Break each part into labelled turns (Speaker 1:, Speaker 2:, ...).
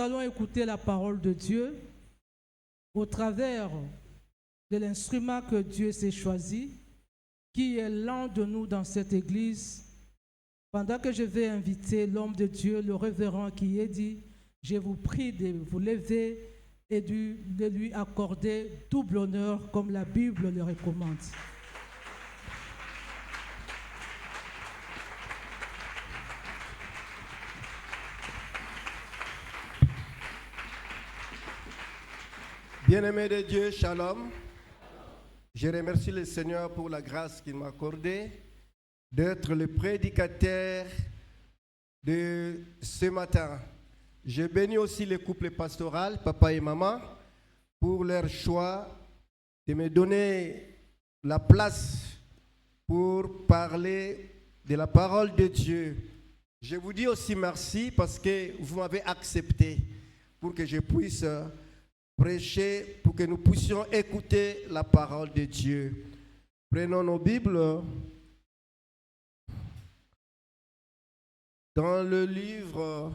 Speaker 1: allons écouter la parole de Dieu au travers de l'instrument que Dieu s'est choisi, qui est l'un de nous dans cette église. Pendant que je vais inviter l'homme de Dieu, le révérend qui est dit, je vous prie de vous lever et de lui accorder double honneur comme la Bible le recommande.
Speaker 2: Bien-aimé de Dieu, shalom. Je remercie le Seigneur pour la grâce qu'il m'a accordée d'être le prédicateur de ce matin. Je bénis aussi les couples pastoraux, papa et maman, pour leur choix de me donner la place pour parler de la parole de Dieu. Je vous dis aussi merci parce que vous m'avez accepté pour que je puisse prêcher, pour que nous puissions écouter la parole de Dieu. Prenons nos Bibles dans le livre,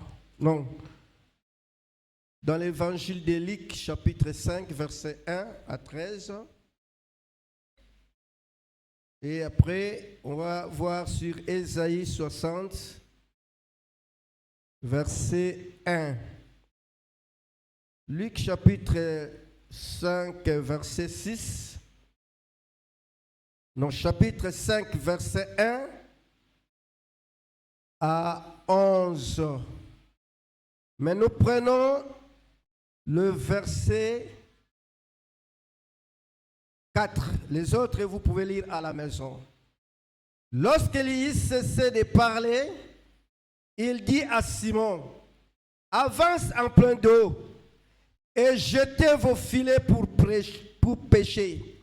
Speaker 2: dans l'évangile de Luc, chapitre 5, versets 1 à 13. Et après, on va voir sur Ésaïe 60, verset 1. Luc chapitre 5, verset 6. Non, chapitre 5, verset 1 à 11. Mais nous prenons le verset 4. Les autres, vous pouvez lire à la maison. Lorsqu'Élie cessait de parler, il dit à Simon, avance en plein d'eau et jetez vos filets pour pêcher.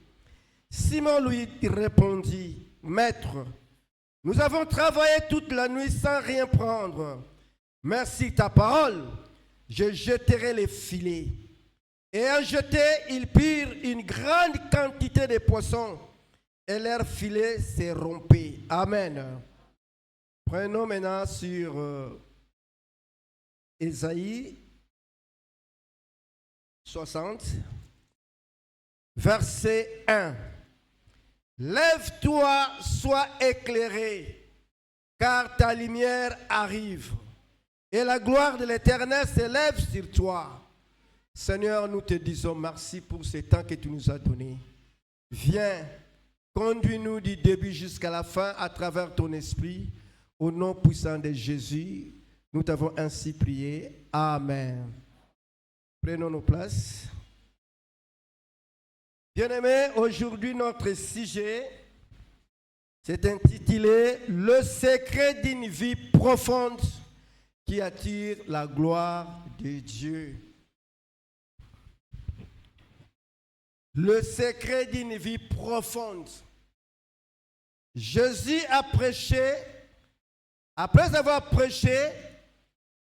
Speaker 2: Simon lui répondit, Maître, nous avons travaillé toute la nuit sans rien prendre. Merci ta parole, je jeterai les filets. Et en jeté, ils prirent une grande quantité de poissons et leurs filets se rompaient. Amen. Prenons maintenant sur Ésaïe 60, verset 1. Lève-toi, sois éclairé, car ta lumière arrive, et la gloire de l'Éternel s'élève sur toi. Seigneur, nous te disons merci pour ce temps que tu nous as donné. Viens, conduis-nous du début jusqu'à la fin à travers ton esprit. Au nom puissant de Jésus, nous t'avons ainsi prié. Amen. Prenons nos places. Bien-aimés, aujourd'hui notre sujet s'est intitulé « Le secret d'une vie profonde qui attire la gloire de Dieu ». Le secret d'une vie profonde. Jésus a prêché, après avoir prêché,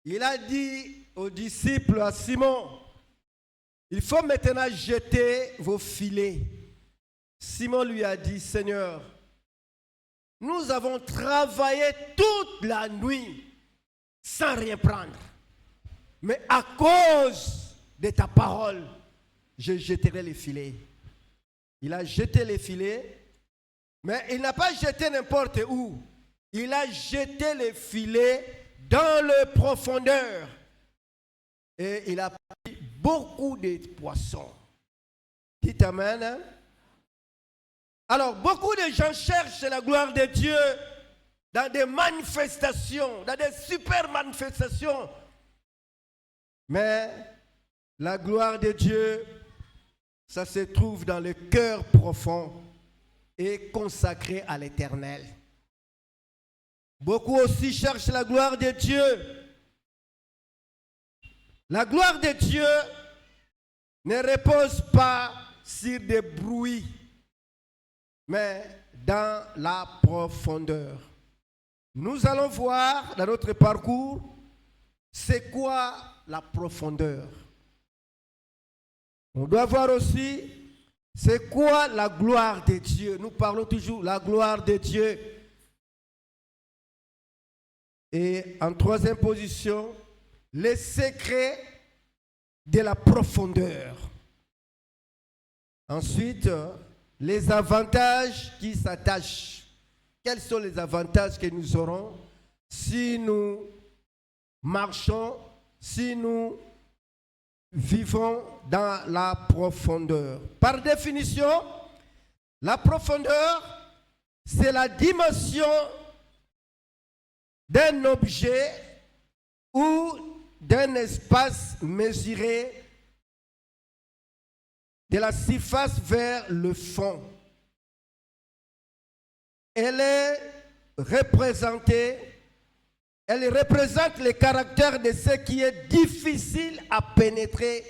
Speaker 2: il a dit aux disciples, à Simon, il faut maintenant jeter vos filets. Simon lui a dit, Seigneur, nous avons travaillé toute la nuit sans rien prendre. Mais à cause de ta parole, je jeterai les filets. Il a jeté les filets, mais il n'a pas jeté n'importe où. Il a jeté les filets dans les profondeurs. Et il a pris beaucoup de poissons. Qui t'amène, hein? Alors, beaucoup de gens cherchent la gloire de Dieu dans des manifestations, dans des super manifestations. Mais la gloire de Dieu, ça se trouve dans le cœur profond et consacré à l'Éternel. Beaucoup aussi cherchent la gloire de Dieu. La gloire de Dieu ne repose pas sur des bruits, mais dans la profondeur. Nous allons voir dans notre parcours, c'est quoi la profondeur. On doit voir aussi, c'est quoi la gloire de Dieu. Nous parlons toujours de la gloire de Dieu. Et en troisième position, les secrets de la profondeur. Ensuite, les avantages qui s'attachent. Quels sont les avantages que nous aurons si nous marchons, si nous vivons dans la profondeur? Par définition, la profondeur, c'est la dimension d'un objet ou d'un espace mesuré de la surface vers le fond. Elle représente le caractère de ce qui est difficile à pénétrer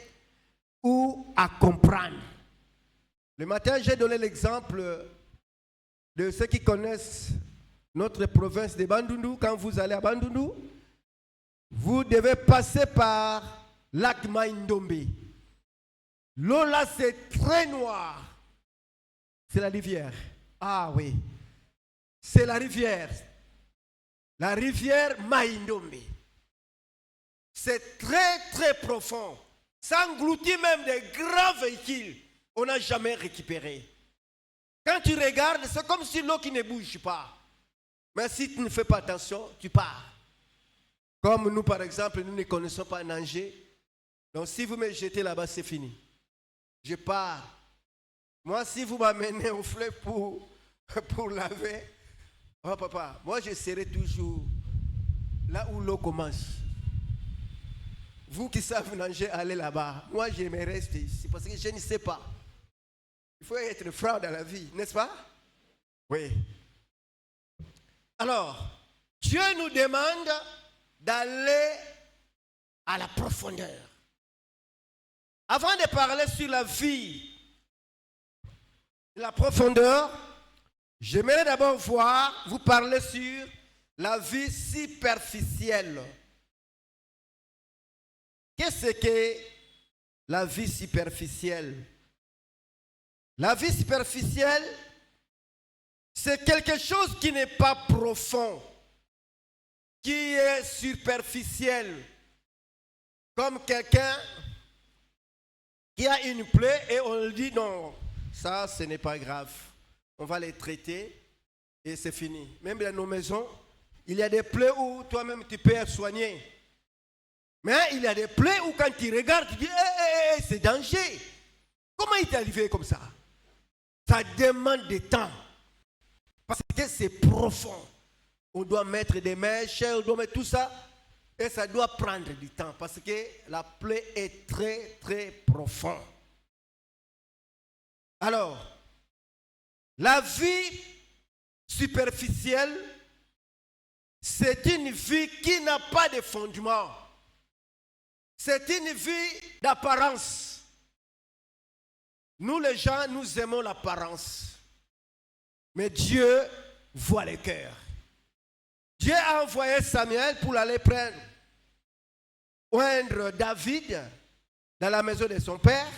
Speaker 2: ou à comprendre. Le matin, j'ai donné l'exemple de ceux qui connaissent notre province de Bandundu. Quand vous allez à Bandundu, vous devez passer par lac Maindombe. L'eau là, c'est très noir. C'est la rivière. Ah oui. C'est la rivière. La rivière Maindombe. C'est très très profond. Ça engloutit même des grands véhicules. On n'a jamais récupéré. Quand tu regardes, c'est comme si l'eau qui ne bouge pas. Mais si tu ne fais pas attention, tu pars. Comme nous, par exemple, nous ne connaissons pas nager. Donc si vous me jetez là-bas, c'est fini. Je pars. Moi, si vous m'amenez au fleuve pour laver, oh papa, moi je serai toujours là où l'eau commence. Vous qui savez nager, allez là-bas. Moi, je me reste ici parce que je ne sais pas. Il faut être franc dans la vie, n'est-ce pas? Oui. Alors, Dieu nous demande d'aller à la profondeur. Avant de parler sur la vie, la profondeur, j'aimerais d'abord vous parler sur la vie superficielle. Qu'est-ce que la vie superficielle? La vie superficielle, c'est quelque chose qui n'est pas profond, qui est superficiel. Comme quelqu'un qui a une plaie et on lui dit non, ça ce n'est pas grave. On va les traiter et c'est fini. Même dans nos maisons, il y a des plaies où toi-même tu peux être soigné. Mais il y a des plaies où quand tu regardes, tu dis c'est danger. Comment il t'est arrivé comme ça? Ça demande du temps. Parce que c'est profond. On doit mettre des mèches, on doit mettre tout ça. Et ça doit prendre du temps. Parce que la plaie est très, très profonde. Alors, la vie superficielle, c'est une vie qui n'a pas de fondement. C'est une vie d'apparence. Nous les gens, nous aimons l'apparence. Mais Dieu voit les cœurs. Dieu a envoyé Samuel pour aller oindre David dans la maison de son père.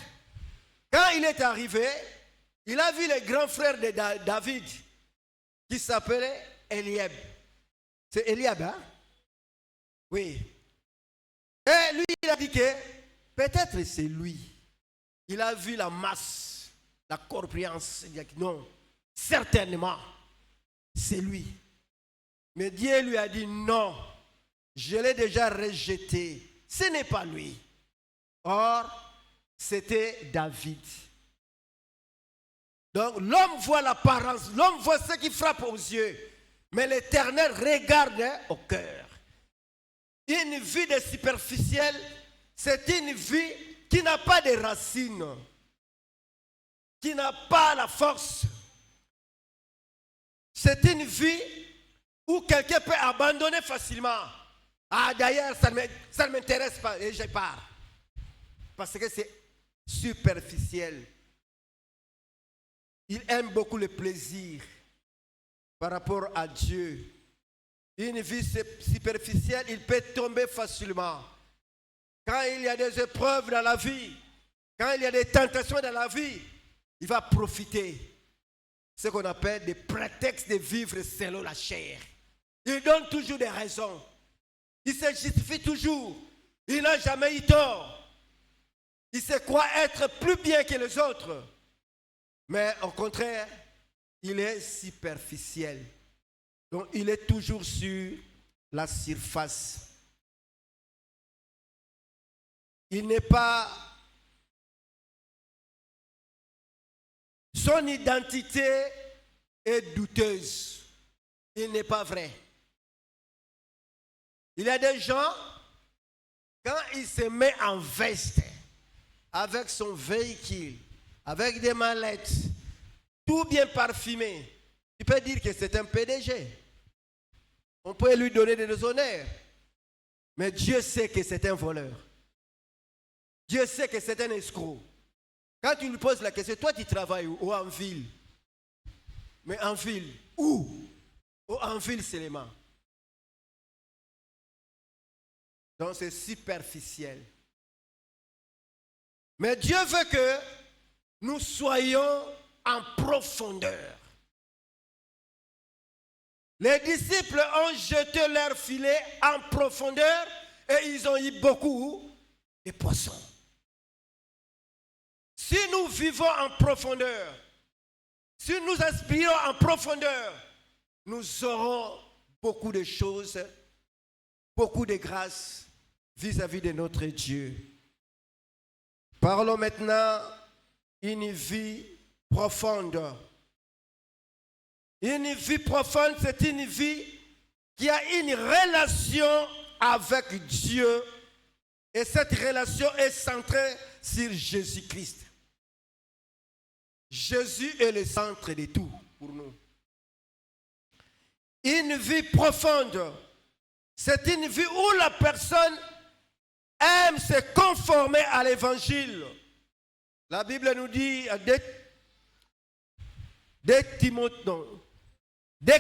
Speaker 2: Quand il est arrivé, il a vu le grand frère de David qui s'appelait Eliab. C'est Eliab, hein? Oui. Et lui, il a dit que peut-être c'est lui. Il a vu la masse, la corpulence. Il a dit non, certainement, c'est lui. Mais Dieu lui a dit non, je l'ai déjà rejeté. Ce n'est pas lui. Or, c'était David. Donc l'homme voit l'apparence, l'homme voit ce qui frappe aux yeux. Mais l'Éternel regarde au cœur. Une vie de superficielle, c'est une vie qui n'a pas de racines, qui n'a pas la force. C'est une vie où quelqu'un peut abandonner facilement. Ah d'ailleurs, ça ne m'intéresse pas et je pars. Parce que c'est superficiel. Il aime beaucoup le plaisir par rapport à Dieu. Une vie superficielle, il peut tomber facilement. Quand il y a des épreuves dans la vie, quand il y a des tentations dans la vie, il va profiter. Ce qu'on appelle des prétextes de vivre selon la chair. Il donne toujours des raisons. Il se justifie toujours. Il n'a jamais eu tort. Il se croit être plus bien que les autres. Mais au contraire, il est superficiel. Donc il est toujours sur la surface. Il n'est pas... Son identité est douteuse. Il n'est pas vrai. Il y a des gens, quand il se met en veste, avec son véhicule, avec des mallettes, tout bien parfumé, tu peux dire que c'est un PDG. On peut lui donner des honneurs. Mais Dieu sait que c'est un voleur. Dieu sait que c'est un escroc. Quand tu lui poses la question, toi tu travailles où? Ou en ville? Mais en ville, où? Ou en ville seulement. Donc c'est superficiel. Mais Dieu veut que nous soyons en profondeur. Les disciples ont jeté leur filet en profondeur et ils ont eu beaucoup de poissons. Si nous vivons en profondeur, si nous aspirons en profondeur, nous aurons beaucoup de choses, beaucoup de grâce vis-à-vis de notre Dieu. Parlons maintenant d'une vie profonde. Une vie profonde, c'est une vie qui a une relation avec Dieu. Et cette relation est centrée sur Jésus-Christ. Jésus est le centre de tout pour nous. Une vie profonde, c'est une vie où la personne aime se conformer à l'évangile. La Bible nous dit à 2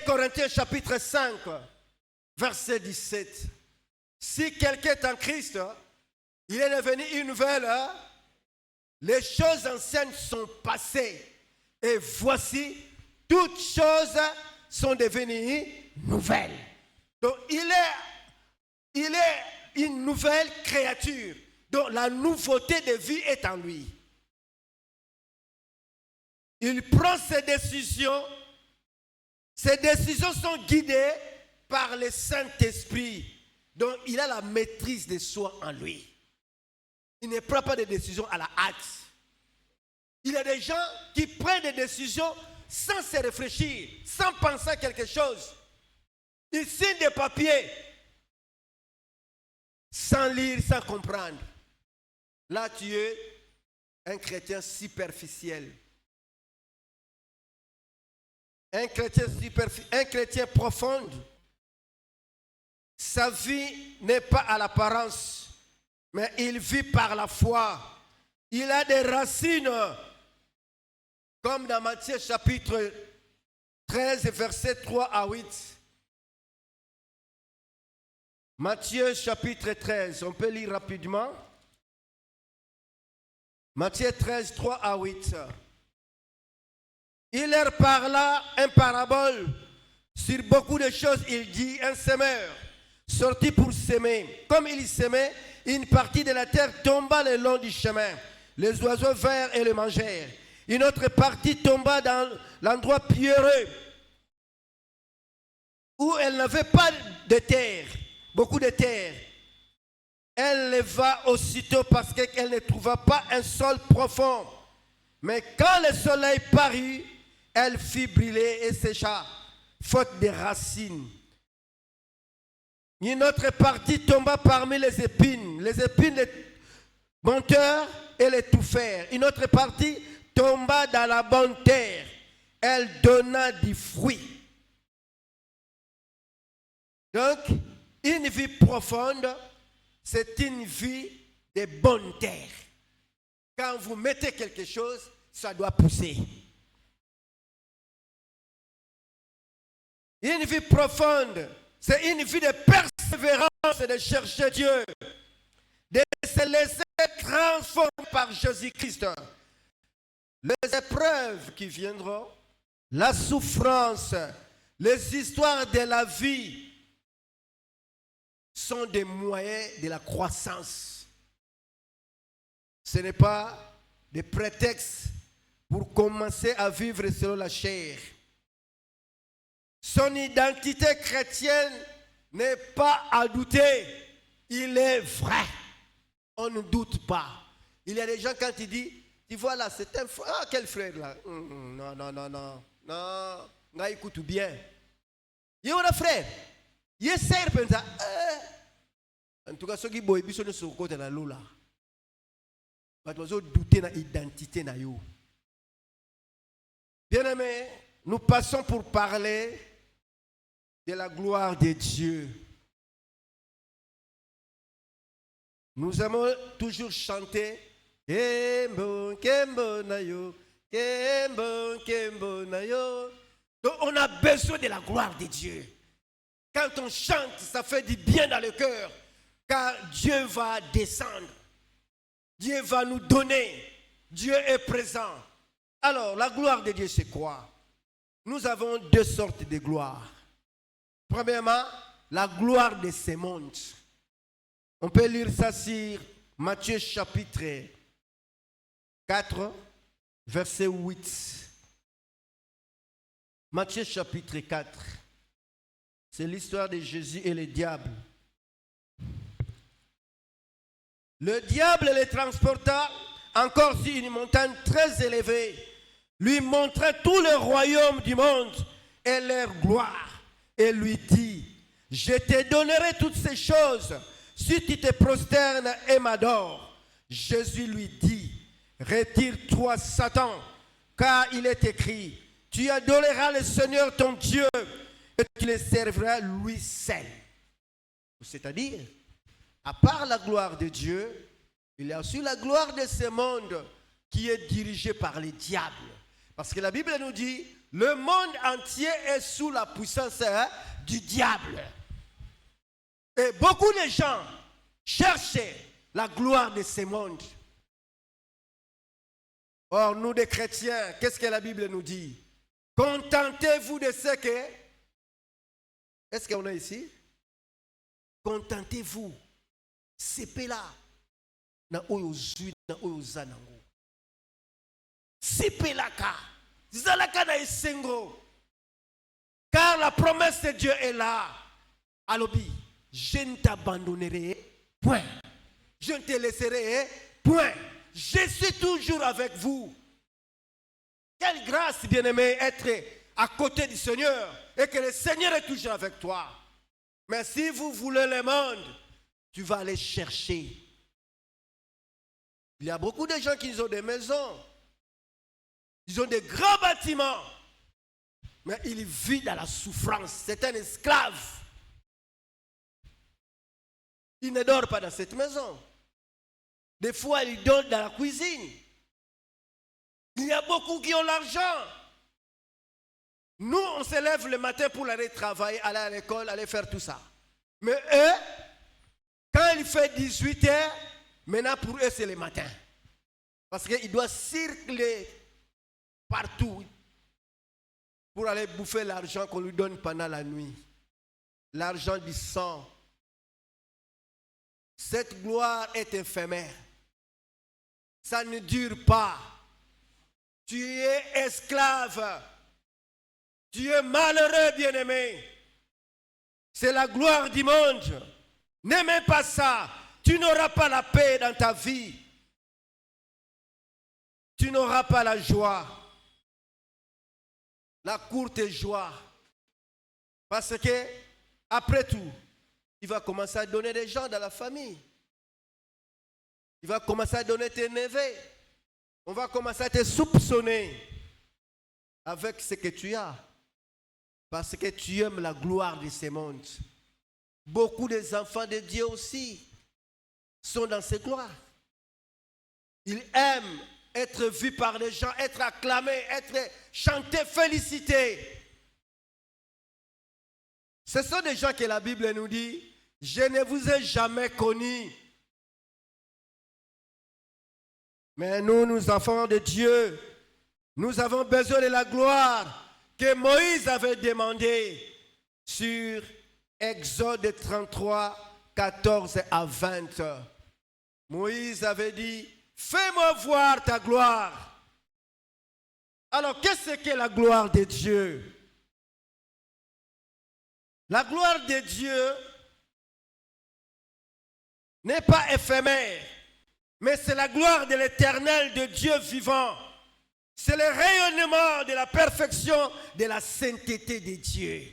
Speaker 2: Corinthiens chapitre 5, verset 17. Si quelqu'un est en Christ, il est devenu une nouvelle. Les choses anciennes sont passées. Et voici, toutes choses sont devenues nouvelles. Donc il est une nouvelle créature. Donc la nouveauté de vie est en lui. Il prend ses décisions. Ses décisions sont guidées par le Saint-Esprit. Donc il a la maîtrise de soi en lui. Il ne prend pas de décisions à la hâte. Il y a des gens qui prennent des décisions sans se réfléchir, sans penser à quelque chose. Ils signent des papiers sans lire, sans comprendre. Là, tu es un chrétien superficiel. Un chrétien profond. Sa vie n'est pas à l'apparence, mais il vit par la foi. Il a des racines, comme dans Matthieu chapitre 13, versets 3 à 8. Matthieu chapitre 13, on peut lire rapidement. Matthieu 13, 3 à 8. Il leur parla un parabole. Sur beaucoup de choses, il dit, un semeur sorti pour s'aimer. Comme il s'aimait, une partie de la terre tomba le long du chemin. Les oiseaux vinrent et le mangèrent. Une autre partie tomba dans l'endroit pierreux, où elle n'avait pas de terre, beaucoup de terre. Elle leva aussitôt parce qu'elle ne trouva pas un sol profond. Mais quand le soleil parut, elle fit brûler et sécha, faute de racines. Une autre partie tomba parmi les épines les monteurs et les touffèrent. Une autre partie tomba dans la bonne terre. Elle donna du fruit. Donc, une vie profonde, c'est une vie de bonne terre. Quand vous mettez quelque chose, ça doit pousser. Une vie profonde, c'est une vie de persévérance et de chercher Dieu. De se laisser transformer par Jésus-Christ. Les épreuves qui viendront, la souffrance, les histoires de la vie sont des moyens de la croissance. ce n'est pas des prétextes pour commencer à vivre selon la chair. Son identité chrétienne n'est pas à douter. Il est vrai. On ne doute pas. Il y a des gens quand ils disent, tu vois là, c'est un frère. Ah, quel frère là? Non, non, non, non. Non, non, écoute bien. Il y a un frère. Il y a un serpent. En tout cas, ceux qui boivent, ils sont sur le côté de la lola. Mais ils ont douté de l'identité. Bien aimé, nous passons pour parler de la gloire de Dieu. Nous avons toujours chanté Kembo, Kembo Nayo, Kembo, Kembo Nayo. Donc on a besoin de la gloire de Dieu. Quand on chante, ça fait du bien dans le cœur. Car Dieu va descendre. Dieu va nous donner. Dieu est présent. Alors, la gloire de Dieu, c'est quoi? Nous avons deux sortes de gloire. Premièrement, la gloire de ce monde. On peut lire ça sur Matthieu chapitre 4, verset 8. Matthieu chapitre 4. C'est l'histoire de Jésus et le diable. Le diable les transporta encore sur une montagne très élevée, lui montrait tout le royaume du monde et leur gloire, et lui dit, je te donnerai toutes ces choses si tu te prosternes et m'adores. Jésus lui dit, retire-toi Satan, car il est écrit, tu adoreras le Seigneur ton Dieu et tu le serviras lui seul. C'est-à-dire, à part la gloire de Dieu, il y a aussi la gloire de ce monde qui est dirigé par les diables. Parce que la Bible nous dit, le monde entier est sous la puissance du diable. Et beaucoup de gens cherchent la gloire de ce monde. Or, nous les chrétiens, qu'est-ce que la Bible nous dit? Contentez-vous de ce que... Est-ce qu'on est ici? Contentez-vous. C'est là. Na oyo zui na oyo zanango. C'est là ka. Zalaka na esengo. Car la promesse de Dieu est là. Alobi, je ne t'abandonnerai point. Je ne te laisserai point. Je suis toujours avec vous. Quelle grâce, bien-aimé, être à côté du Seigneur et que le Seigneur est toujours avec toi. Mais si vous voulez le monde, tu vas aller chercher. Il y a beaucoup de gens qui ont des maisons. Ils ont des grands bâtiments. Mais ils vivent dans la souffrance. C'est un esclave. Il ne dort pas dans cette maison. Des fois, il dort dans la cuisine. Il y a beaucoup qui ont l'argent. Nous, on se lève le matin pour aller travailler, aller à l'école, aller faire tout ça. Mais eux, quand il fait 18 heures, maintenant pour eux c'est le matin. Parce qu'ils doivent circuler partout pour aller bouffer l'argent qu'on lui donne pendant la nuit. L'argent du sang. Cette gloire est éphémère. Ça ne dure pas. Tu es esclave. Tu es malheureux, bien-aimé. C'est la gloire du monde. N'aimez pas ça. Tu n'auras pas la paix dans ta vie. Tu n'auras pas la joie. La courte joie. Parce que, après tout, il va commencer à donner des gens dans la famille. Il va commencer à donner tes neveux. On va commencer à te soupçonner avec ce que tu as. Parce que tu aimes la gloire de ce monde. Beaucoup des enfants de Dieu aussi sont dans cette gloire. Ils aiment être vus par les gens, être acclamés, être chantés, félicités. Ce sont des gens que la Bible nous dit, je ne vous ai jamais connus. Mais nous enfants de Dieu, nous avons besoin de la gloire que Moïse avait demandé sur Exode 33, 14 à 20. Moïse avait dit, Fais-moi voir ta gloire. Alors, qu'est-ce que la gloire de Dieu? La gloire de Dieu n'est pas éphémère, mais c'est la gloire de l'Éternel, de Dieu vivant. C'est le rayonnement de la perfection, de la sainteté de Dieu.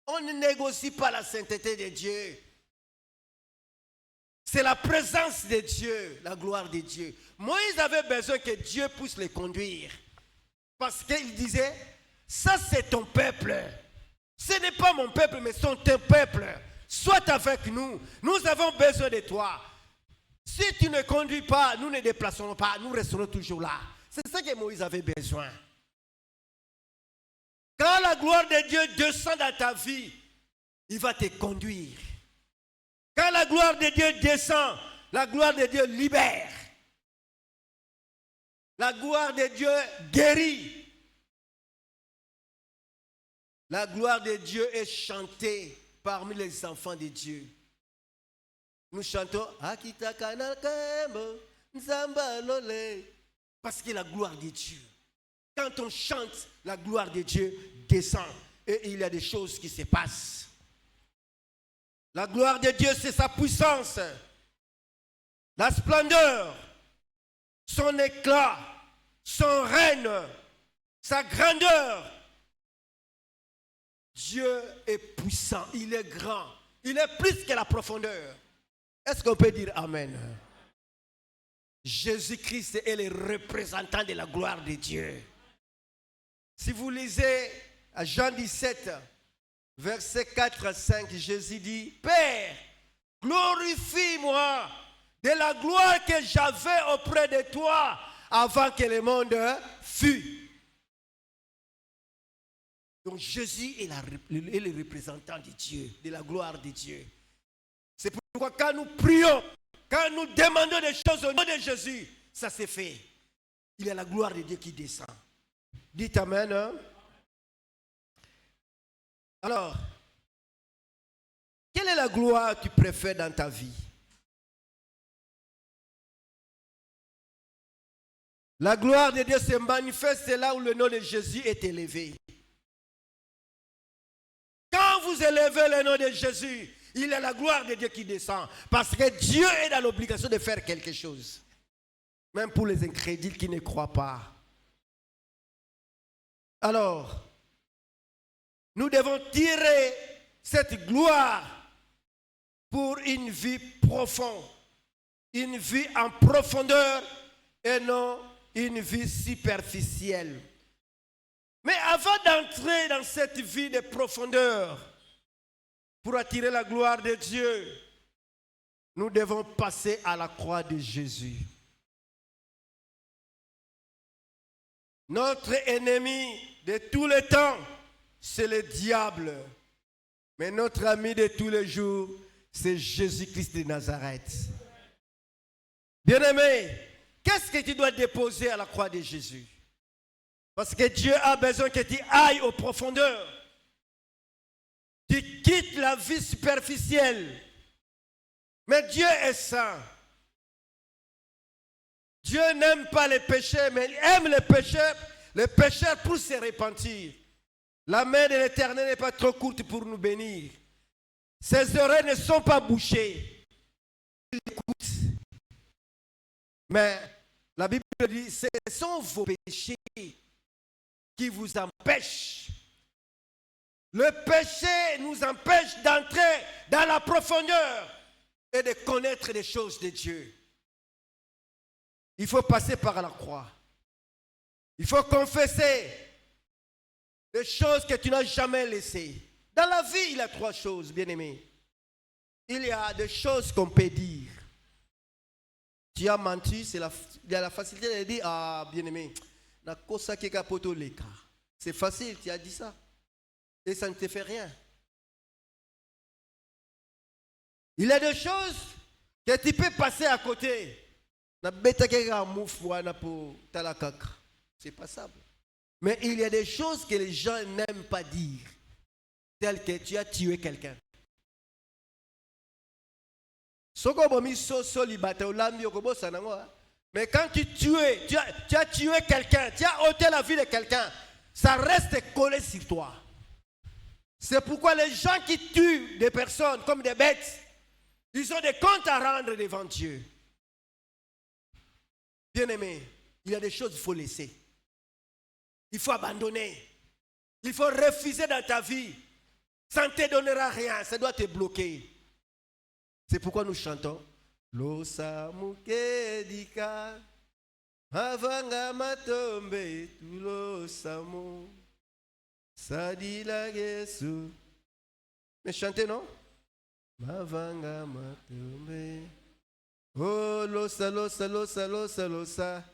Speaker 2: On ne négocie pas la sainteté de Dieu. C'est la présence de Dieu, la gloire de Dieu. Moïse avait besoin que Dieu puisse le conduire. Parce qu'il disait, ça c'est ton peuple. Ce n'est pas mon peuple, mais c'est ton peuple. Sois avec nous. Nous avons besoin de toi. Si tu ne conduis pas, nous ne déplacerons pas. Nous resterons toujours là. C'est ça que Moïse avait besoin. Quand la gloire de Dieu descend dans ta vie, il va te conduire. Quand la gloire de Dieu descend, la gloire de Dieu libère. La gloire de Dieu guérit. La gloire de Dieu est chantée parmi les enfants de Dieu. Nous chantons parce que la gloire de Dieu. Quand on chante, la gloire de Dieu descend et il y a des choses qui se passent. La gloire de Dieu, c'est sa puissance, la splendeur, son éclat, son règne, sa grandeur. Dieu est puissant, il est grand, il est plus que la profondeur. Est-ce qu'on peut dire Amen? Jésus-Christ est le représentant de la gloire de Dieu. Si vous lisez à Jean 17, versets 4 à 5, Jésus dit, Père, glorifie-moi de la gloire que j'avais auprès de toi avant que le monde fût. Donc Jésus est le représentant de Dieu, de la gloire de Dieu. C'est pourquoi quand nous prions, quand nous demandons des choses au nom de Jésus, ça s'est fait. Il y a la gloire de Dieu qui descend. Dites Amen. Hein? Alors, quelle est la gloire que tu préfères dans ta vie? La gloire de Dieu se manifeste là où le nom de Jésus est élevé. Quand vous élevez le nom de Jésus, il y a la gloire de Dieu qui descend. Parce que Dieu est dans l'obligation de faire quelque chose. Même pour les incrédules qui ne croient pas. Alors, nous devons tirer cette gloire pour une vie profonde. Une vie en profondeur et non une vie superficielle. Mais avant d'entrer dans cette vie de profondeur, pour attirer la gloire de Dieu, nous devons passer à la croix de Jésus. Notre ennemi de tous les temps, c'est le diable. Mais notre ami de tous les jours, c'est Jésus-Christ de Nazareth. Bien-aimé, qu'est-ce que tu dois déposer à la croix de Jésus? Parce que Dieu a besoin que tu ailles aux profondeurs. Tu quittes la vie superficielle. Mais Dieu est saint. Dieu n'aime pas les péchés, mais il aime les pécheurs pour se repentir. La main de l'Éternel n'est pas trop courte pour nous bénir. Ses oreilles ne sont pas bouchées. Il écoute. Mais la Bible dit, ce sont vos péchés qui vous empêchent. Le péché nous empêche d'entrer dans la profondeur et de connaître les choses de Dieu. Il faut passer par la croix. Il faut confesser les choses que tu n'as jamais laissées. Dans la vie, il y a 3 choses, bien-aimés. Il y a des choses qu'on peut dire. Tu as menti, il y a la facilité de dire, ah, bien-aimé, c'est facile, tu as dit ça. Et ça ne te fait rien. Il y a des choses que tu peux passer à côté. C'est passable. Mais il y a des choses que les gens n'aiment pas dire. Telles que tu as tué quelqu'un. Mais quand tu as tué quelqu'un, tu as ôté la vie de quelqu'un, ça reste collé sur toi. C'est pourquoi les gens qui tuent des personnes comme des bêtes, ils ont des comptes à rendre devant Dieu. Bien-aimé, il y a des choses qu'il faut laisser. Il faut abandonner. Il faut refuser dans ta vie. Ça ne te donnera rien, ça doit te bloquer. C'est pourquoi nous chantons. Losa mukedika avanga matombe tulo samo sadila Yesu. Mais chantez non? Mavanga matombe. Oh losa losa losa losa losa.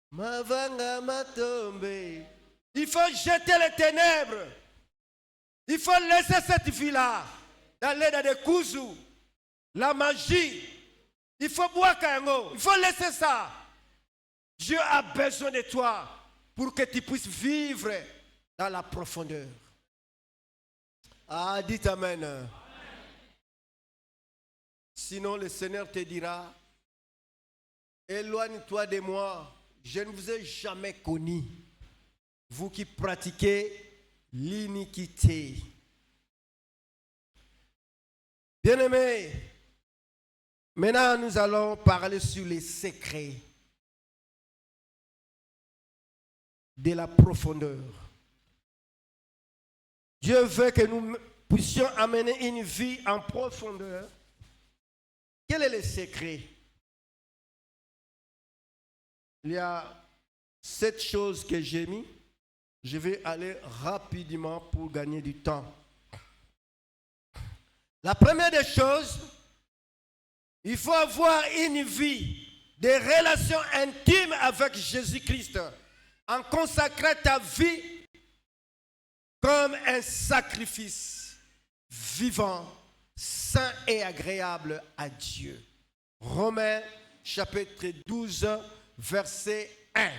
Speaker 2: Mavanga matombe. Il faut jeter les ténèbres. Il faut laisser cette vie-là. D'aller dans des cousous, la magie. Il faut boire Kayango. Il faut laisser ça. Dieu a besoin de toi pour que tu puisses vivre dans la profondeur. Ah, dites Amen. Amen. Sinon, le Seigneur te dira, éloigne-toi de moi. Je ne vous ai jamais connu. Vous qui pratiquez l'iniquité. Bien-aimés, maintenant nous allons parler sur les secrets de la profondeur. Dieu veut que nous puissions amener une vie en profondeur. Quel est le secret? Il y a 7 choses que j'ai mis. Je vais aller rapidement pour gagner du temps. La première des choses, il faut avoir une vie, des relations intimes avec Jésus-Christ, en consacrant ta vie comme un sacrifice vivant, saint et agréable à Dieu. Romains chapitre 12, verset 1.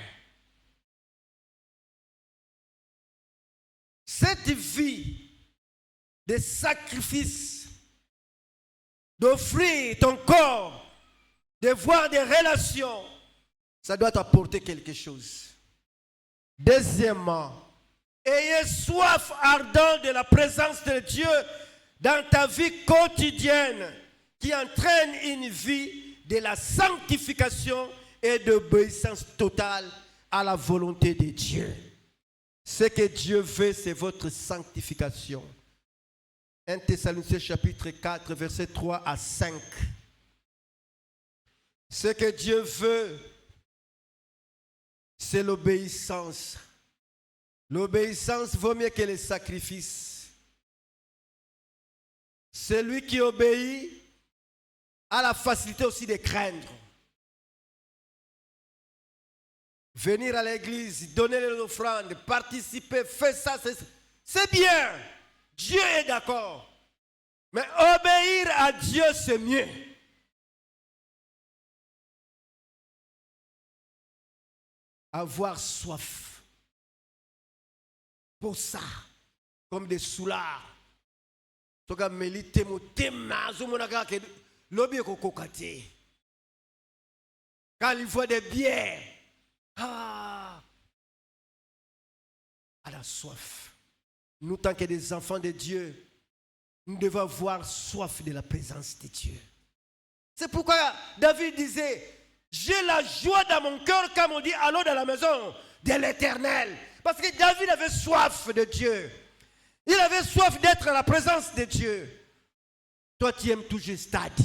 Speaker 2: Cette vie de sacrifice, d'offrir ton corps, de voir des relations, ça doit t'apporter quelque chose. Deuxièmement, ayez soif ardente de la présence de Dieu dans ta vie quotidienne qui entraîne une vie de la sanctification et d'obéissance totale à la volonté de Dieu. Ce que Dieu veut, c'est votre sanctification. 1 Thessaloniciens chapitre 4, verset 3 à 5. Ce que Dieu veut, c'est l'obéissance. L'obéissance vaut mieux que les sacrifices. Celui qui obéit a la facilité aussi de craindre. Venir à l'église, donner les offrandes, participer, faire ça, c'est bien. Dieu est d'accord. Mais obéir à Dieu, c'est mieux. Avoir soif. Pour ça, comme des soulards. Quand il voit des bières, à la soif. Nous, tant que des enfants de Dieu, nous devons avoir soif de la présence de Dieu. C'est pourquoi David disait, j'ai la joie dans mon cœur quand on dit allons dans la maison de l'Éternel. Parce que David avait soif de Dieu. Il avait soif d'être à la présence de Dieu. Toi, tu aimes toujours stade.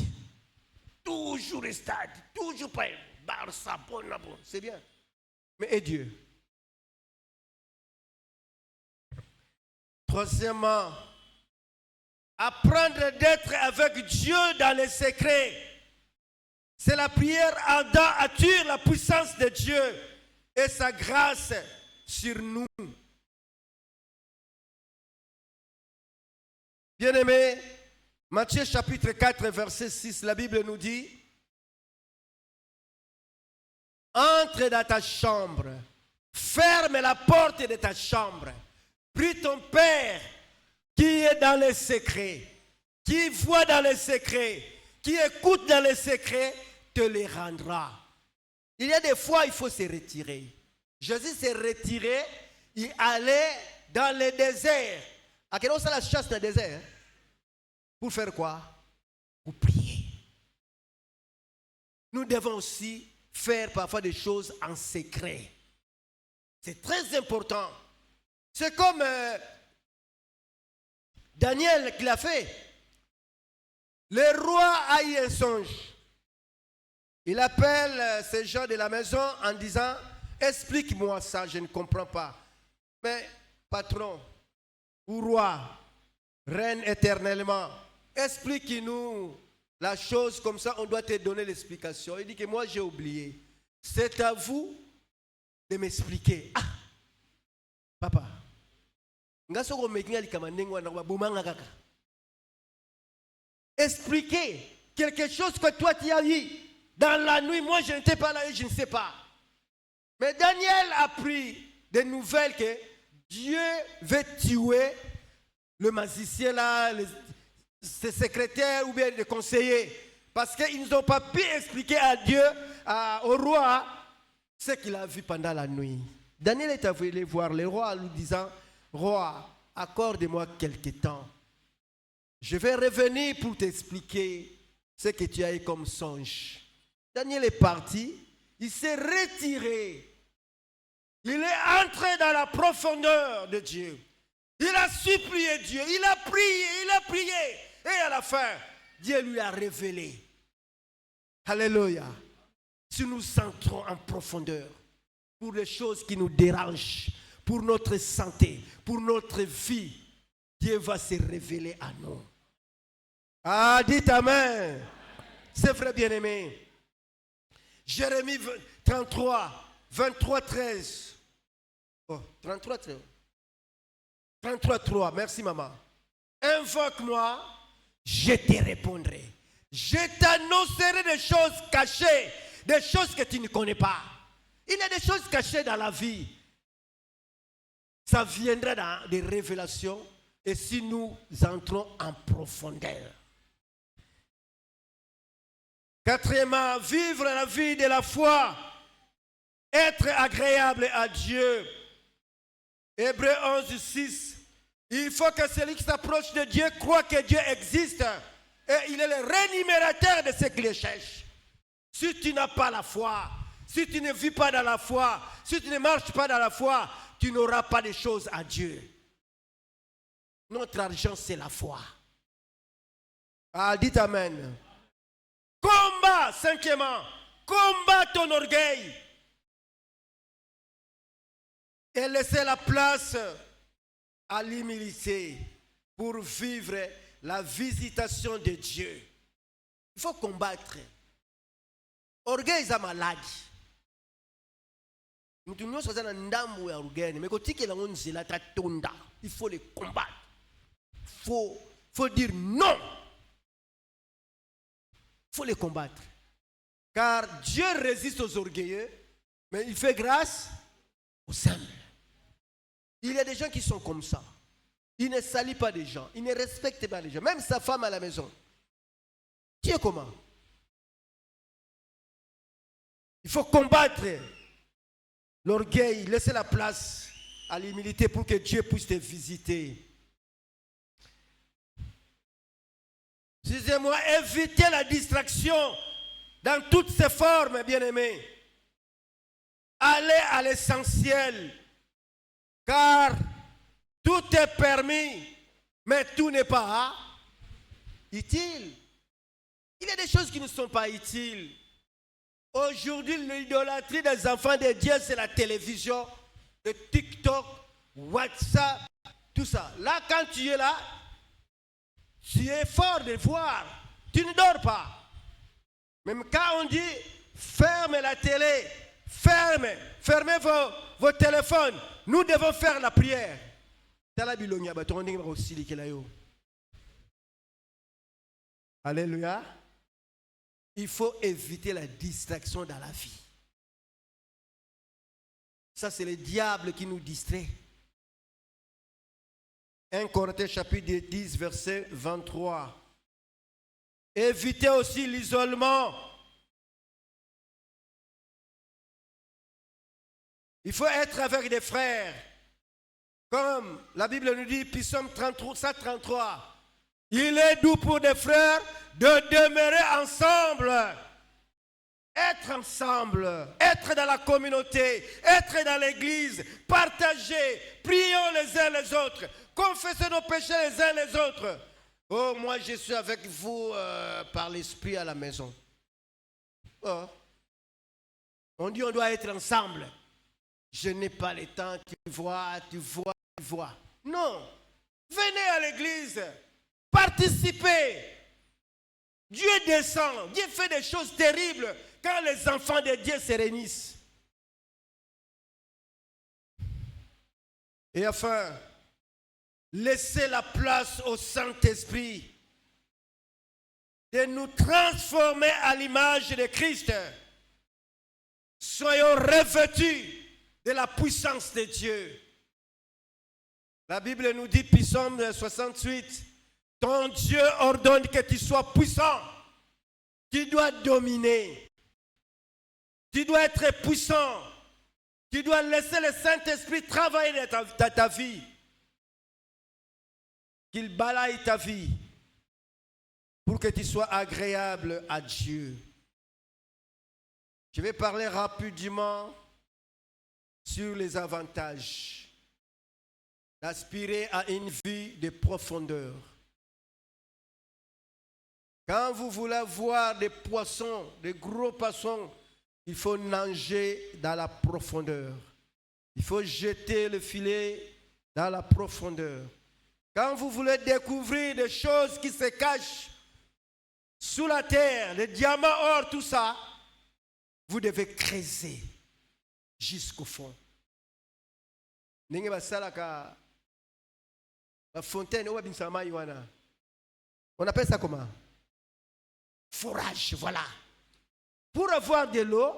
Speaker 2: Toujours stade. Toujours pas. Barça, bon. C'est bien. Mais et Dieu? Troisièmement, apprendre d'être avec Dieu dans les secrets. C'est la prière ardente attire la puissance de Dieu et sa grâce sur nous. Bien-aimés, Matthieu chapitre 4, verset 6, la Bible nous dit, entre dans ta chambre, ferme la porte de ta chambre, prie ton Père qui est dans les secrets, qui voit dans les secrets, qui écoute dans les secrets te les rendra. Il y a des fois, il faut se retirer. Jésus s'est retiré, il allait dans le désert. À quelle heure c'est la chasse dans le désert? Pour faire quoi? Pour prier. Nous devons aussi faire parfois des choses en secret. C'est très important. C'est comme Daniel qui l'a fait. Le roi a eu un songe. Il appelle ces gens de la maison en disant, explique-moi ça, je ne comprends pas. Mais patron, ou roi, règne éternellement, explique-nous la chose comme ça, on doit te donner l'explication. Il dit que moi j'ai oublié. C'est à vous de m'expliquer. Ah, papa. Expliquer quelque chose que toi tu as vu dans la nuit. Moi je n'étais pas là et je ne sais pas. Mais Daniel a pris des nouvelles que Dieu veut tuer le magicien là, ses secrétaires ou bien les conseillers. Parce qu'ils n'ont pas pu expliquer à Dieu, au roi, ce qu'il a vu pendant la nuit. Daniel est allé voir le roi en lui disant, roi, accorde-moi quelque temps. Je vais revenir pour t'expliquer ce que tu as eu comme songe. Daniel est parti, il s'est retiré. Il est entré dans la profondeur de Dieu. Il a supplié Dieu, il a prié. Et à la fin, Dieu lui a révélé. Alléluia. Si nous entrons en profondeur pour les choses qui nous dérangent, pour notre santé, pour notre vie, Dieu va se révéler à nous. Ah, dites Amen. C'est vrai, bien-aimé. Jérémie 33, 23, 13. Oh, 33, 13. 33, 3. Merci, maman. Invoque-moi, je te répondrai. Je t'annoncerai des choses cachées, des choses que tu ne connais pas. Il y a des choses cachées dans la vie. Ça viendra dans des révélations et si nous entrons en profondeur. Quatrièmement, vivre la vie de la foi, être agréable à Dieu. Hébreux 11, 6. Il faut que celui qui s'approche de Dieu croit que Dieu existe et il est le rémunérateur de ceux qui le cherchent. Si tu n'as pas la foi, si tu ne vis pas dans la foi, si tu ne marches pas dans la foi, tu n'auras pas de choses à Dieu. Notre argent, c'est la foi. Ah, dites Amen. Combat, cinquièmement, combat ton orgueil. Et laisser la place à l'humilité pour vivre la visitation de Dieu. Il faut combattre. Orgueil est malade. Il faut les combattre. Il faut dire non. Il faut les combattre. Car Dieu résiste aux orgueilleux, mais il fait grâce aux humbles. Il y a des gens qui sont comme ça. Il ne salue pas les gens. Il ne respecte pas les gens. Même sa femme à la maison. Tu es comment? Il faut combattre l'orgueil, laisser la place à l'humilité pour que Dieu puisse te visiter. Excusez-moi, éviter la distraction dans toutes ses formes, bien-aimés. Allez à l'essentiel, car tout est permis, mais tout n'est pas utile. Il y a des choses qui ne sont pas utiles. Aujourd'hui, l'idolâtrie des enfants de Dieu, c'est la télévision, le TikTok, WhatsApp, tout ça. Là, quand tu es là, tu es fort de voir. Tu ne dors pas. Même quand on dit, ferme la télé, fermez vos téléphones. Nous devons faire la prière. Alléluia. Il faut éviter la distraction dans la vie. Ça, c'est le diable qui nous distrait. 1 Corinthiens chapitre 10, verset 23. Évitez aussi l'isolement. Il faut être avec des frères. Comme la Bible nous dit, Psaume 133, il est doux pour des frères de demeurer ensemble. Être ensemble, être dans la communauté, être dans l'église, partager, prions les uns les autres, confessez nos péchés les uns les autres. Oh, moi je suis avec vous par l'esprit à la maison. Oh. On dit on doit être ensemble. Je n'ai pas le temps, tu vois. Non, venez à l'église, participez. Dieu descend, Dieu fait des choses terribles quand les enfants de Dieu se réunissent. Et enfin, laissez la place au Saint-Esprit de nous transformer à l'image de Christ. Soyons revêtus de la puissance de Dieu. La Bible nous dit, Psaume 68, ton Dieu ordonne que tu sois puissant. Tu dois dominer. Tu dois être puissant. Tu dois laisser le Saint-Esprit travailler dans ta vie. Qu'il balaye ta vie pour que tu sois agréable à Dieu. Je vais parler rapidement sur les avantages d'aspirer à une vie de profondeur. Quand vous voulez voir des poissons, des gros poissons, il faut nager dans la profondeur. Il faut jeter le filet dans la profondeur. Quand vous voulez découvrir des choses qui se cachent sous la terre, les diamants, or, tout ça, vous devez creuser jusqu'au fond. La fontaine, on appelle ça comment? Forage, voilà. Pour avoir de l'eau,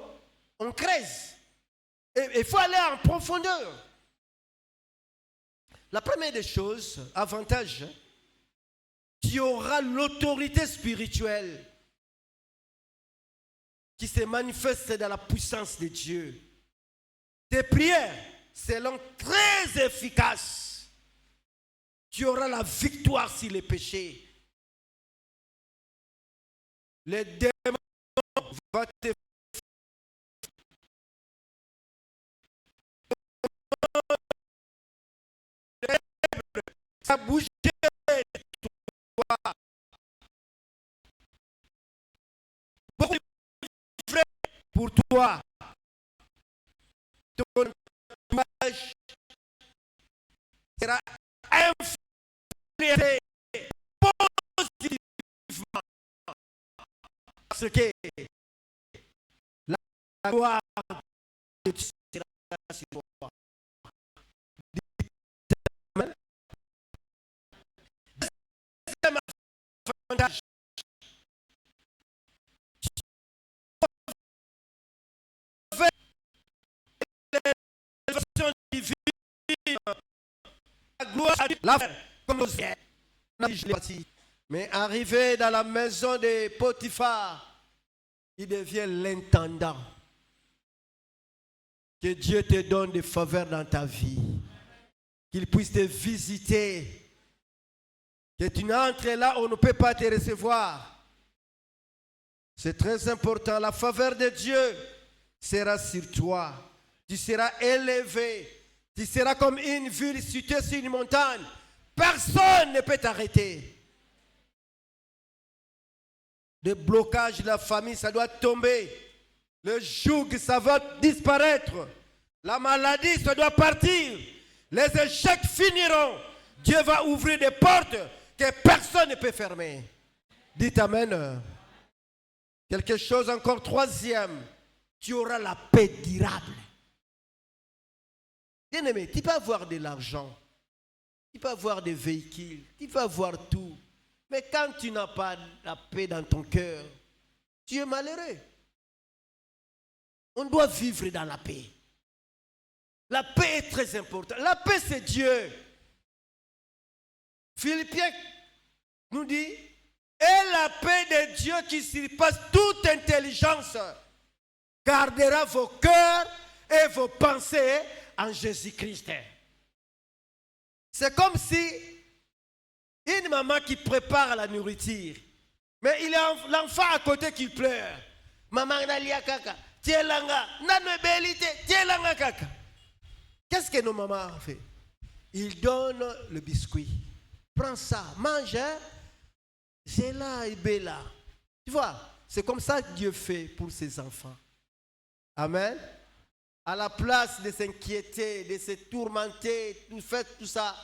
Speaker 2: on creuse. Et il faut aller en profondeur. La première des choses, avantage, tu auras l'autorité spirituelle qui se manifeste dans la puissance de Dieu. Tes prières seront très efficaces. Tu auras la victoire sur les péchés. Les démons vont te ça bouger toi. Beaucoup de frères pour toi. Ton image sera influencée positivement. Parce que la gloire de Dieu sera sur toi. Deuxième avantage. L'élévation divine, la gloire, la comme nous mais arrivé dans la maison de Potiphar, il devient l'intendant. Que Dieu te donne des faveurs dans ta vie. Qu'il puisse te visiter. Que tu n'entres là où on ne peut pas te recevoir. C'est très important. La faveur de Dieu sera sur toi. Tu seras élevé. Tu seras comme une ville située sur une montagne. Personne ne peut t'arrêter. Le blocage de la famille, ça doit tomber. Le joug, ça va disparaître. La maladie, ça doit partir. Les échecs finiront. Dieu va ouvrir des portes que personne ne peut fermer. Dites Amen. Quelque chose encore, troisième. Tu auras la paix durable. Bien-aimé, tu peux avoir de l'argent. Tu peux avoir des véhicules. Tu peux avoir tout. Mais quand tu n'as pas la paix dans ton cœur, tu es malheureux. On doit vivre dans la paix. La paix est très importante. La paix, c'est Dieu. Philippiens nous dit, Et la paix de Dieu qui surpasse toute intelligence gardera vos cœurs et vos pensées en Jésus-Christ. C'est comme si une maman qui prépare la nourriture, mais il y a l'enfant à côté qui pleure. Maman nalia kaka, tielanga, nanebelite, tielanga kaka. Qu'est-ce que nos mamans ont fait? Ils donnent le biscuit. Prends ça, mange, hein? C'est là et bella. Tu vois, c'est comme ça que Dieu fait pour ses enfants. Amen. À la place de s'inquiéter, de se tourmenter, de faire tout ça,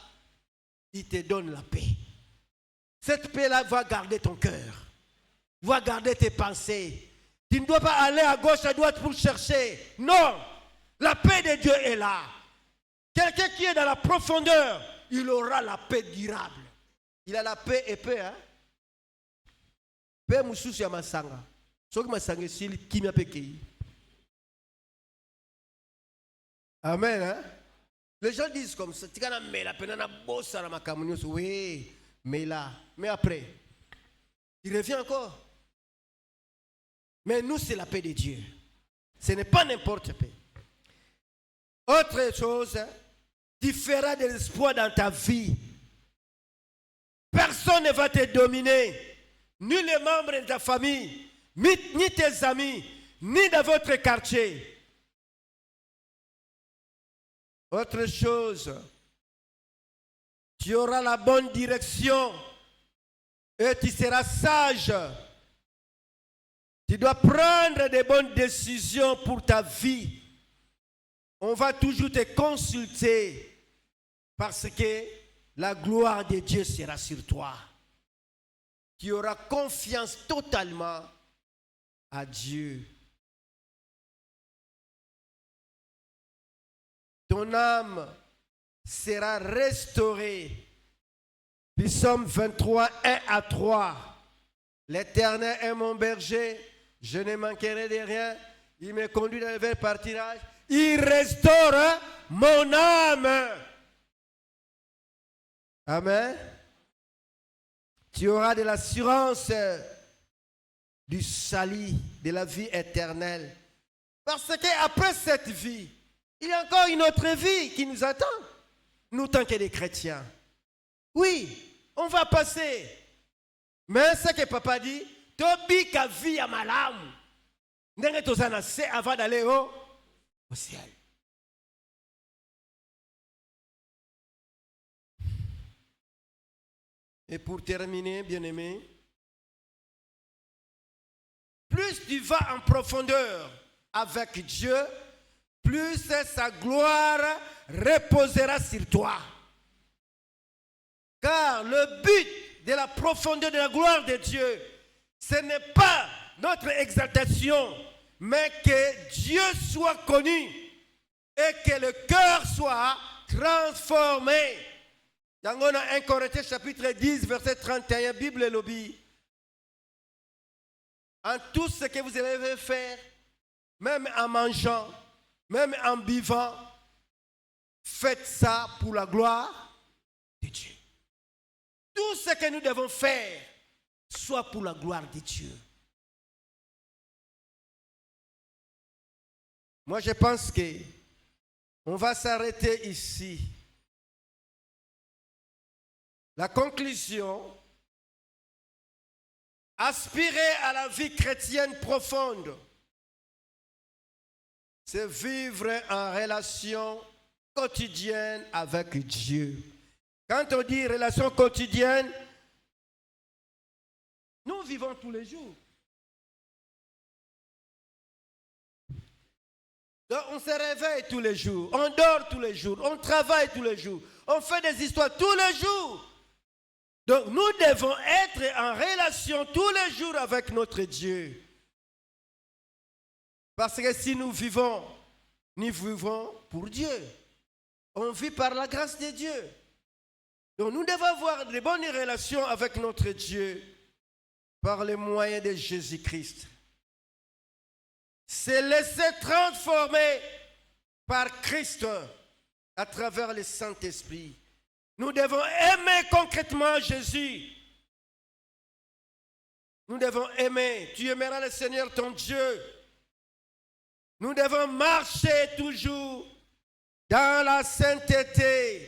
Speaker 2: il te donne la paix. Cette paix-là va garder ton cœur, va garder tes pensées. Tu ne dois pas aller à gauche, à droite pour chercher. Non, la paix de Dieu est là. Quelqu'un qui est dans la profondeur, il aura la paix durable. Il a la paix épais, hein? Paix moussous ya masanga. Soki masanga sil kimia pekei. Amen, hein? Les gens disent comme ça, tika na mela penana bossa na makamunyo. Oui, mais là, mais après, il revient encore. Mais nous, c'est la paix de Dieu. Ce n'est pas n'importe quelle paix. Autre chose, tu feras de l'espoir dans ta vie. Personne ne va te dominer. Ni les membres de ta famille, ni tes amis, ni dans votre quartier. Autre chose, tu auras la bonne direction et tu seras sage. Tu dois prendre des bonnes décisions pour ta vie. On va toujours te consulter parce que la gloire de Dieu sera sur toi. Tu auras confiance totalement à Dieu. Ton âme sera restaurée. Psaume 23, 1 à 3. L'Éternel est mon berger, je ne manquerai de rien. Il me conduit dans le vert pâturage. Il restaure mon âme. Amen. Tu auras de l'assurance du salut, de la vie éternelle. Parce qu'après cette vie, il y a encore une autre vie qui nous attend. Nous, tant que des chrétiens. Oui, on va passer. Mais ce que papa dit, Tobi ka vie à malam. Ndenge tozana se avant d'aller au ciel. Et pour terminer, bien-aimé, plus tu vas en profondeur avec Dieu, plus sa gloire reposera sur toi. Car le but de la profondeur de la gloire de Dieu, ce n'est pas notre exaltation, mais que Dieu soit connu et que le cœur soit transformé. Dans 1 Corinthiens chapitre 10, verset 31, Bible et lobby. En tout ce que vous allez faire, même en mangeant, même en buvant, faites ça pour la gloire de Dieu. Tout ce que nous devons faire, soit pour la gloire de Dieu. Moi, je pense qu'on va s'arrêter ici. La conclusion, aspirer à la vie chrétienne profonde, c'est vivre en relation quotidienne avec Dieu. Quand on dit relation quotidienne, nous vivons tous les jours. Donc on se réveille tous les jours, on dort tous les jours, on travaille tous les jours, on fait des histoires tous les jours. Donc nous devons être en relation tous les jours avec notre Dieu. Parce que si nous vivons pour Dieu. On vit par la grâce de Dieu. Donc nous devons avoir de bonnes relations avec notre Dieu par les moyens de Jésus-Christ. Se laisser transformer par Christ à travers le Saint-Esprit. Nous devons aimer concrètement Jésus. Nous devons aimer. Tu aimeras le Seigneur ton Dieu. Nous devons marcher toujours dans la sainteté.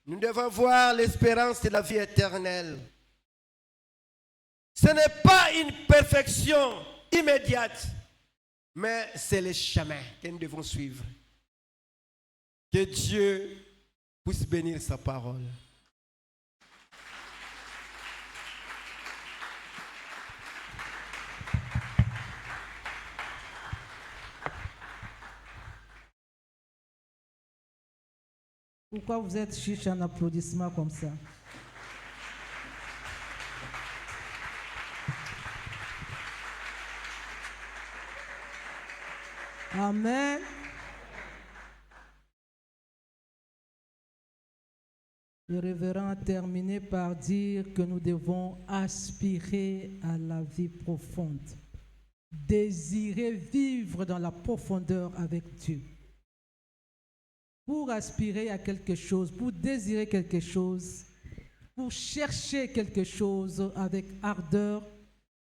Speaker 2: Nous devons voir l'espérance de la vie éternelle. Ce n'est pas une perfection immédiate, mais c'est le chemin que nous devons suivre. Que Dieu puisse bénir sa parole.
Speaker 1: Pourquoi vous êtes chiche en applaudissement comme ça? Amen. Le révérend a terminé par dire que nous devons aspirer à la vie profonde, désirer vivre dans la profondeur avec Dieu. Pour aspirer à quelque chose, pour désirer quelque chose, pour chercher quelque chose avec ardeur,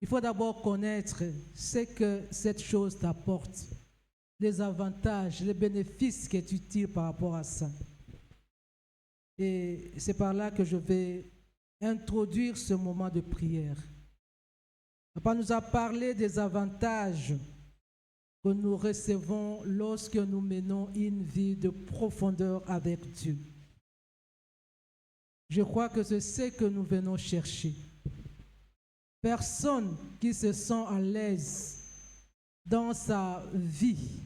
Speaker 1: il faut d'abord connaître ce que cette chose t'apporte, les avantages, les bénéfices que tu tires par rapport à ça. Et c'est par là que je vais introduire ce moment de prière. Papa nous a parlé des avantages que nous recevons lorsque nous menons une vie de profondeur avec Dieu. Je crois que c'est ce que nous venons chercher. Personne qui se sent à l'aise dans sa vie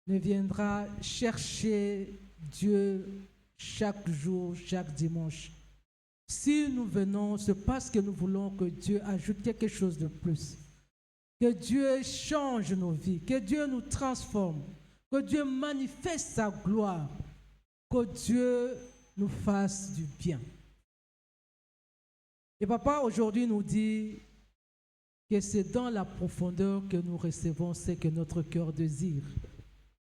Speaker 1: ne viendra chercher Dieu chaque jour, chaque dimanche. Si nous venons, c'est parce que nous voulons que Dieu ajoute quelque chose de plus. Que Dieu change nos vies, que Dieu nous transforme, que Dieu manifeste sa gloire, que Dieu nous fasse du bien. Et Papa aujourd'hui nous dit que c'est dans la profondeur que nous recevons ce que notre cœur désire.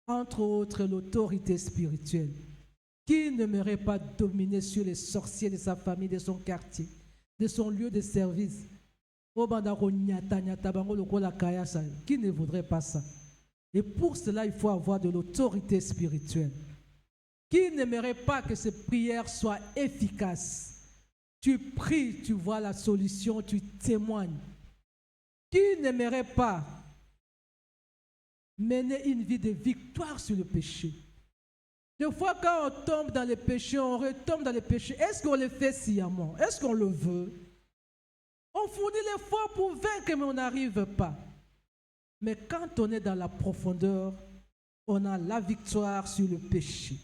Speaker 1: Entre autres, l'autorité spirituelle. Qui n'aimerait pas dominer sur les sorciers de sa famille, de son quartier, de son lieu de service? Qui ne voudrait pas ça? Et pour cela, il faut avoir de l'autorité spirituelle. Qui n'aimerait pas que ces prières soient efficaces? Tu pries, tu vois la solution, tu témoignes. Qui n'aimerait pas mener une vie de victoire sur le péché? Des fois, quand on tombe dans les péchés, on retombe dans les péchés. Est-ce qu'on le fait sciemment? Est-ce qu'on le veut? On fournit l'effort pour vaincre, mais on n'arrive pas. Mais quand on est dans la profondeur, on a la victoire sur le péché.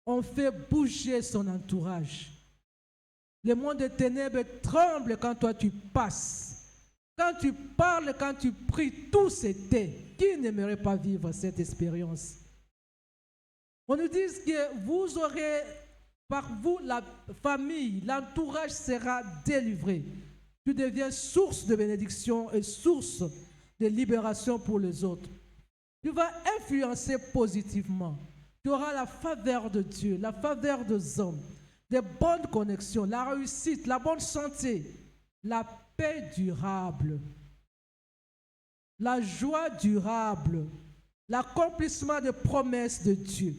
Speaker 1: On fait bouger son entourage. Le monde des ténèbres tremble quand toi tu passes. Quand tu parles, quand tu pries, tout s'éteint. Qui n'aimerait pas vivre cette expérience? On nous dit que vous aurez, par vous, la famille, l'entourage sera délivré. Tu deviens source de bénédiction et source de libération pour les autres. Tu vas influencer positivement. Tu auras la faveur de Dieu, la faveur des hommes, des bonnes connexions, la réussite, la bonne santé, la paix durable, la joie durable, l'accomplissement des promesses de Dieu.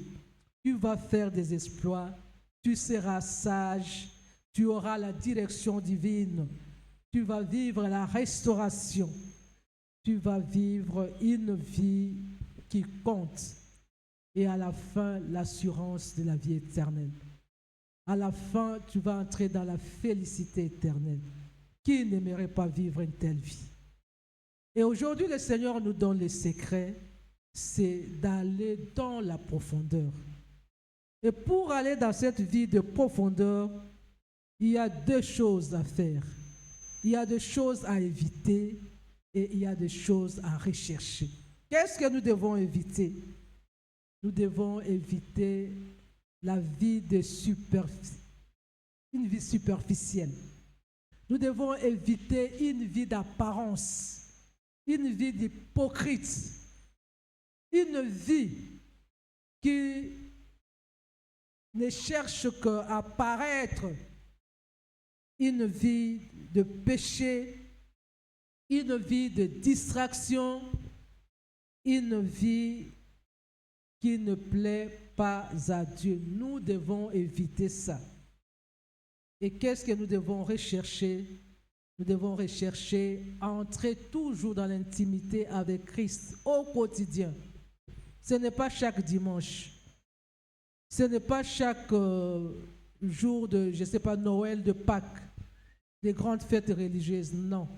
Speaker 1: Tu vas faire des exploits, tu seras sage, tu auras la direction divine, tu vas vivre la restauration, tu vas vivre une vie qui compte et à la fin, l'assurance de la vie éternelle. À la fin, tu vas entrer dans la félicité éternelle. Qui n'aimerait pas vivre une telle vie? Et aujourd'hui, le Seigneur nous donne le secret, c'est d'aller dans la profondeur. Et pour aller dans cette vie de profondeur, il y a deux choses à faire. Il y a des choses à éviter et il y a des choses à rechercher. Qu'est-ce que nous devons éviter? Nous devons éviter la vie de une vie superficielle. Nous devons éviter une vie d'apparence, une vie d'hypocrite, une vie qui ne cherche qu'à paraître une vie de péché, une vie de distraction, une vie qui ne plaît pas à Dieu. Nous devons éviter ça. Et qu'est-ce que nous devons rechercher? Nous devons rechercher à entrer toujours dans l'intimité avec Christ au quotidien. Ce n'est pas chaque dimanche. Ce n'est pas chaque jour de, je ne sais pas, Noël, de Pâques, des grandes fêtes religieuses. Non.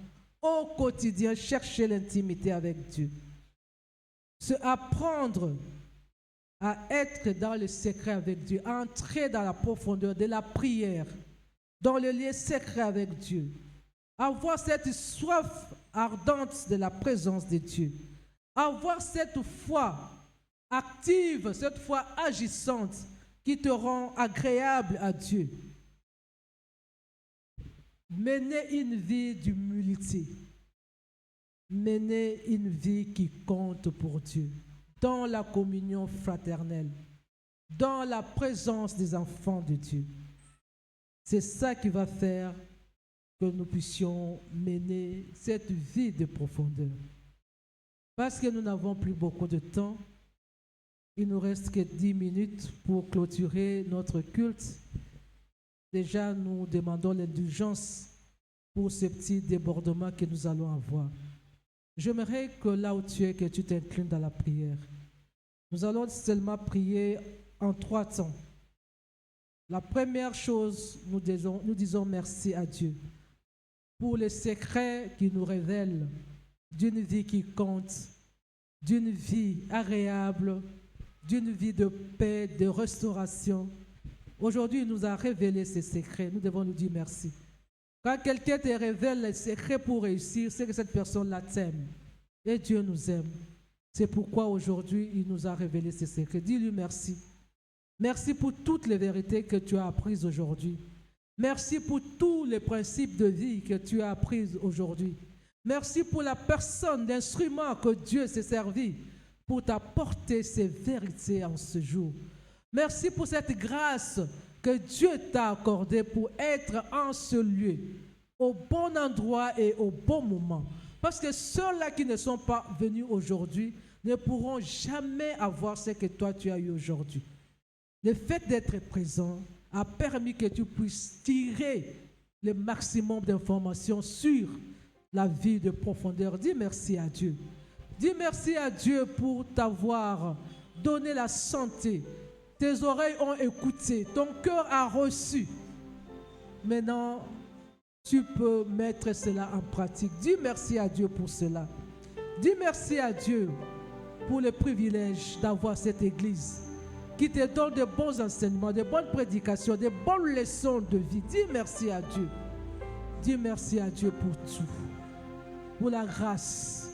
Speaker 1: Au quotidien, chercher l'intimité avec Dieu. Se apprendre à être dans le secret avec Dieu, à entrer dans la profondeur de la prière, dans le lien secret avec Dieu. Avoir cette soif ardente de la présence de Dieu. Avoir cette foi active, cette foi agissante qui te rend agréable à Dieu. Mener une vie d'humilité. Mener une vie qui compte pour Dieu. Dans la communion fraternelle. Dans la présence des enfants de Dieu. C'est ça qui va faire que nous puissions mener cette vie de profondeur. Parce que nous n'avons plus beaucoup de temps, il nous reste que 10 minutes pour clôturer notre culte. Déjà, nous demandons l'indulgence pour ce petit débordement que nous allons avoir. J'aimerais que là où tu es, que tu t'inclines dans la prière. Nous allons seulement prier en 3 temps. La première chose, nous disons merci à Dieu pour les secrets qu'il nous révèle d'une vie qui compte, d'une vie agréable, d'une vie de paix, de restauration. Aujourd'hui, il nous a révélé ces secrets. Nous devons nous dire merci. Quand quelqu'un te révèle les secrets pour réussir, c'est que cette personne-là t'aime. Et Dieu nous aime. C'est pourquoi aujourd'hui, il nous a révélé ces secrets. Dis-lui merci. Merci pour toutes les vérités que tu as apprises aujourd'hui. Merci pour tous les principes de vie que tu as appris aujourd'hui. Merci pour la personne, l'instrument que Dieu s'est servi pour t'apporter ces vérités en ce jour. Merci pour cette grâce que Dieu t'a accordée pour être en ce lieu, au bon endroit et au bon moment. Parce que ceux-là qui ne sont pas venus aujourd'hui ne pourront jamais avoir ce que toi tu as eu aujourd'hui. Le fait d'être présent a permis que tu puisses tirer le maximum d'informations sur la vie de profondeur. Dis merci à Dieu. Dis merci à Dieu pour t'avoir donné la santé. Tes oreilles ont écouté, ton cœur a reçu. Maintenant, tu peux mettre cela en pratique. Dis merci à Dieu pour cela. Dis merci à Dieu pour le privilège d'avoir cette église qui te donne de bons enseignements, de bonnes prédications, de bonnes leçons de vie. Dis merci à Dieu. Dis merci à Dieu pour tout. Pour la grâce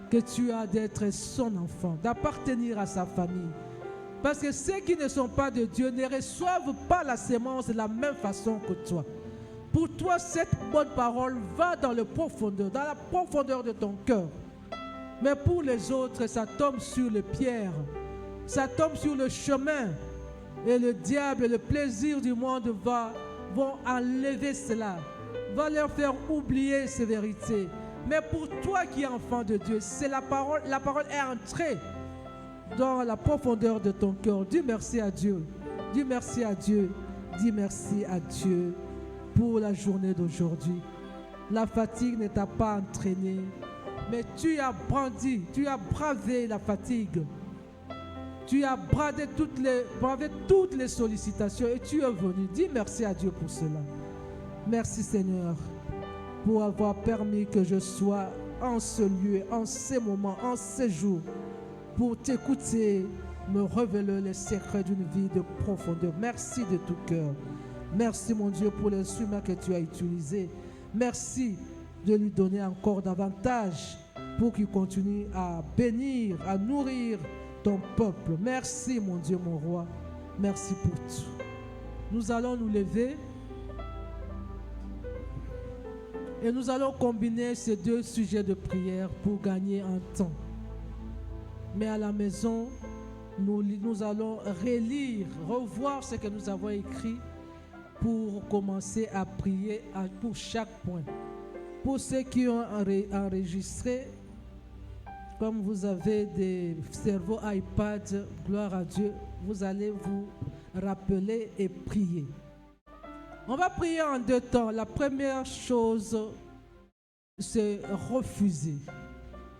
Speaker 1: que tu as d'être son enfant, d'appartenir à sa famille. Parce que ceux qui ne sont pas de Dieu ne reçoivent pas la sémence de la même façon que toi. Pour toi, cette bonne parole va dans la profondeur de ton cœur. Mais pour les autres, ça tombe sur les pierres. Ça tombe sur le chemin. Et le diable et le plaisir du monde vont enlever cela. Va leur faire oublier ces vérités. Mais pour toi qui es enfant de Dieu, c'est la parole est entrée dans la profondeur de ton cœur. Dis merci à Dieu. Dis merci à Dieu. Dis merci à Dieu pour la journée d'aujourd'hui. La fatigue ne t'a pas entraîné, mais tu as brandi, tu as bravé la fatigue. Tu as bravé toutes les sollicitations et tu es venu. Dis merci à Dieu pour cela. Merci Seigneur pour avoir permis que je sois en ce lieu, en ces moments, en ces jours, pour t'écouter, me révéler les secrets d'une vie de profondeur. Merci de tout cœur. Merci mon Dieu pour l'instrument que tu as utilisé. Merci de lui donner encore davantage pour qu'il continue à bénir, à nourrir ton peuple. Merci mon Dieu, mon roi. Merci pour tout. Nous allons nous lever et nous allons combiner ces deux sujets de prière pour gagner un temps. Mais à la maison, nous allons relire, revoir ce que nous avons écrit pour commencer à prier pour chaque point. Pour ceux qui ont enregistré, comme vous avez des cerveaux iPad, gloire à Dieu, vous allez vous rappeler et prier. On va prier en 2 temps. La première chose, c'est refuser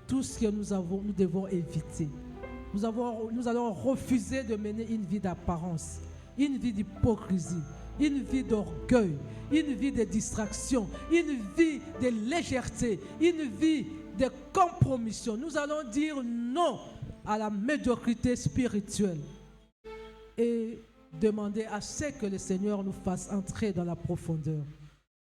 Speaker 1: tout ce que nous devons éviter. Nous allons refuser de mener une vie d'apparence, une vie d'hypocrisie, une vie d'orgueil, une vie de distraction, une vie de légèreté, une vie de compromission. Nous allons dire non à la médiocrité spirituelle et demander à ce que le Seigneur nous fasse entrer dans la profondeur,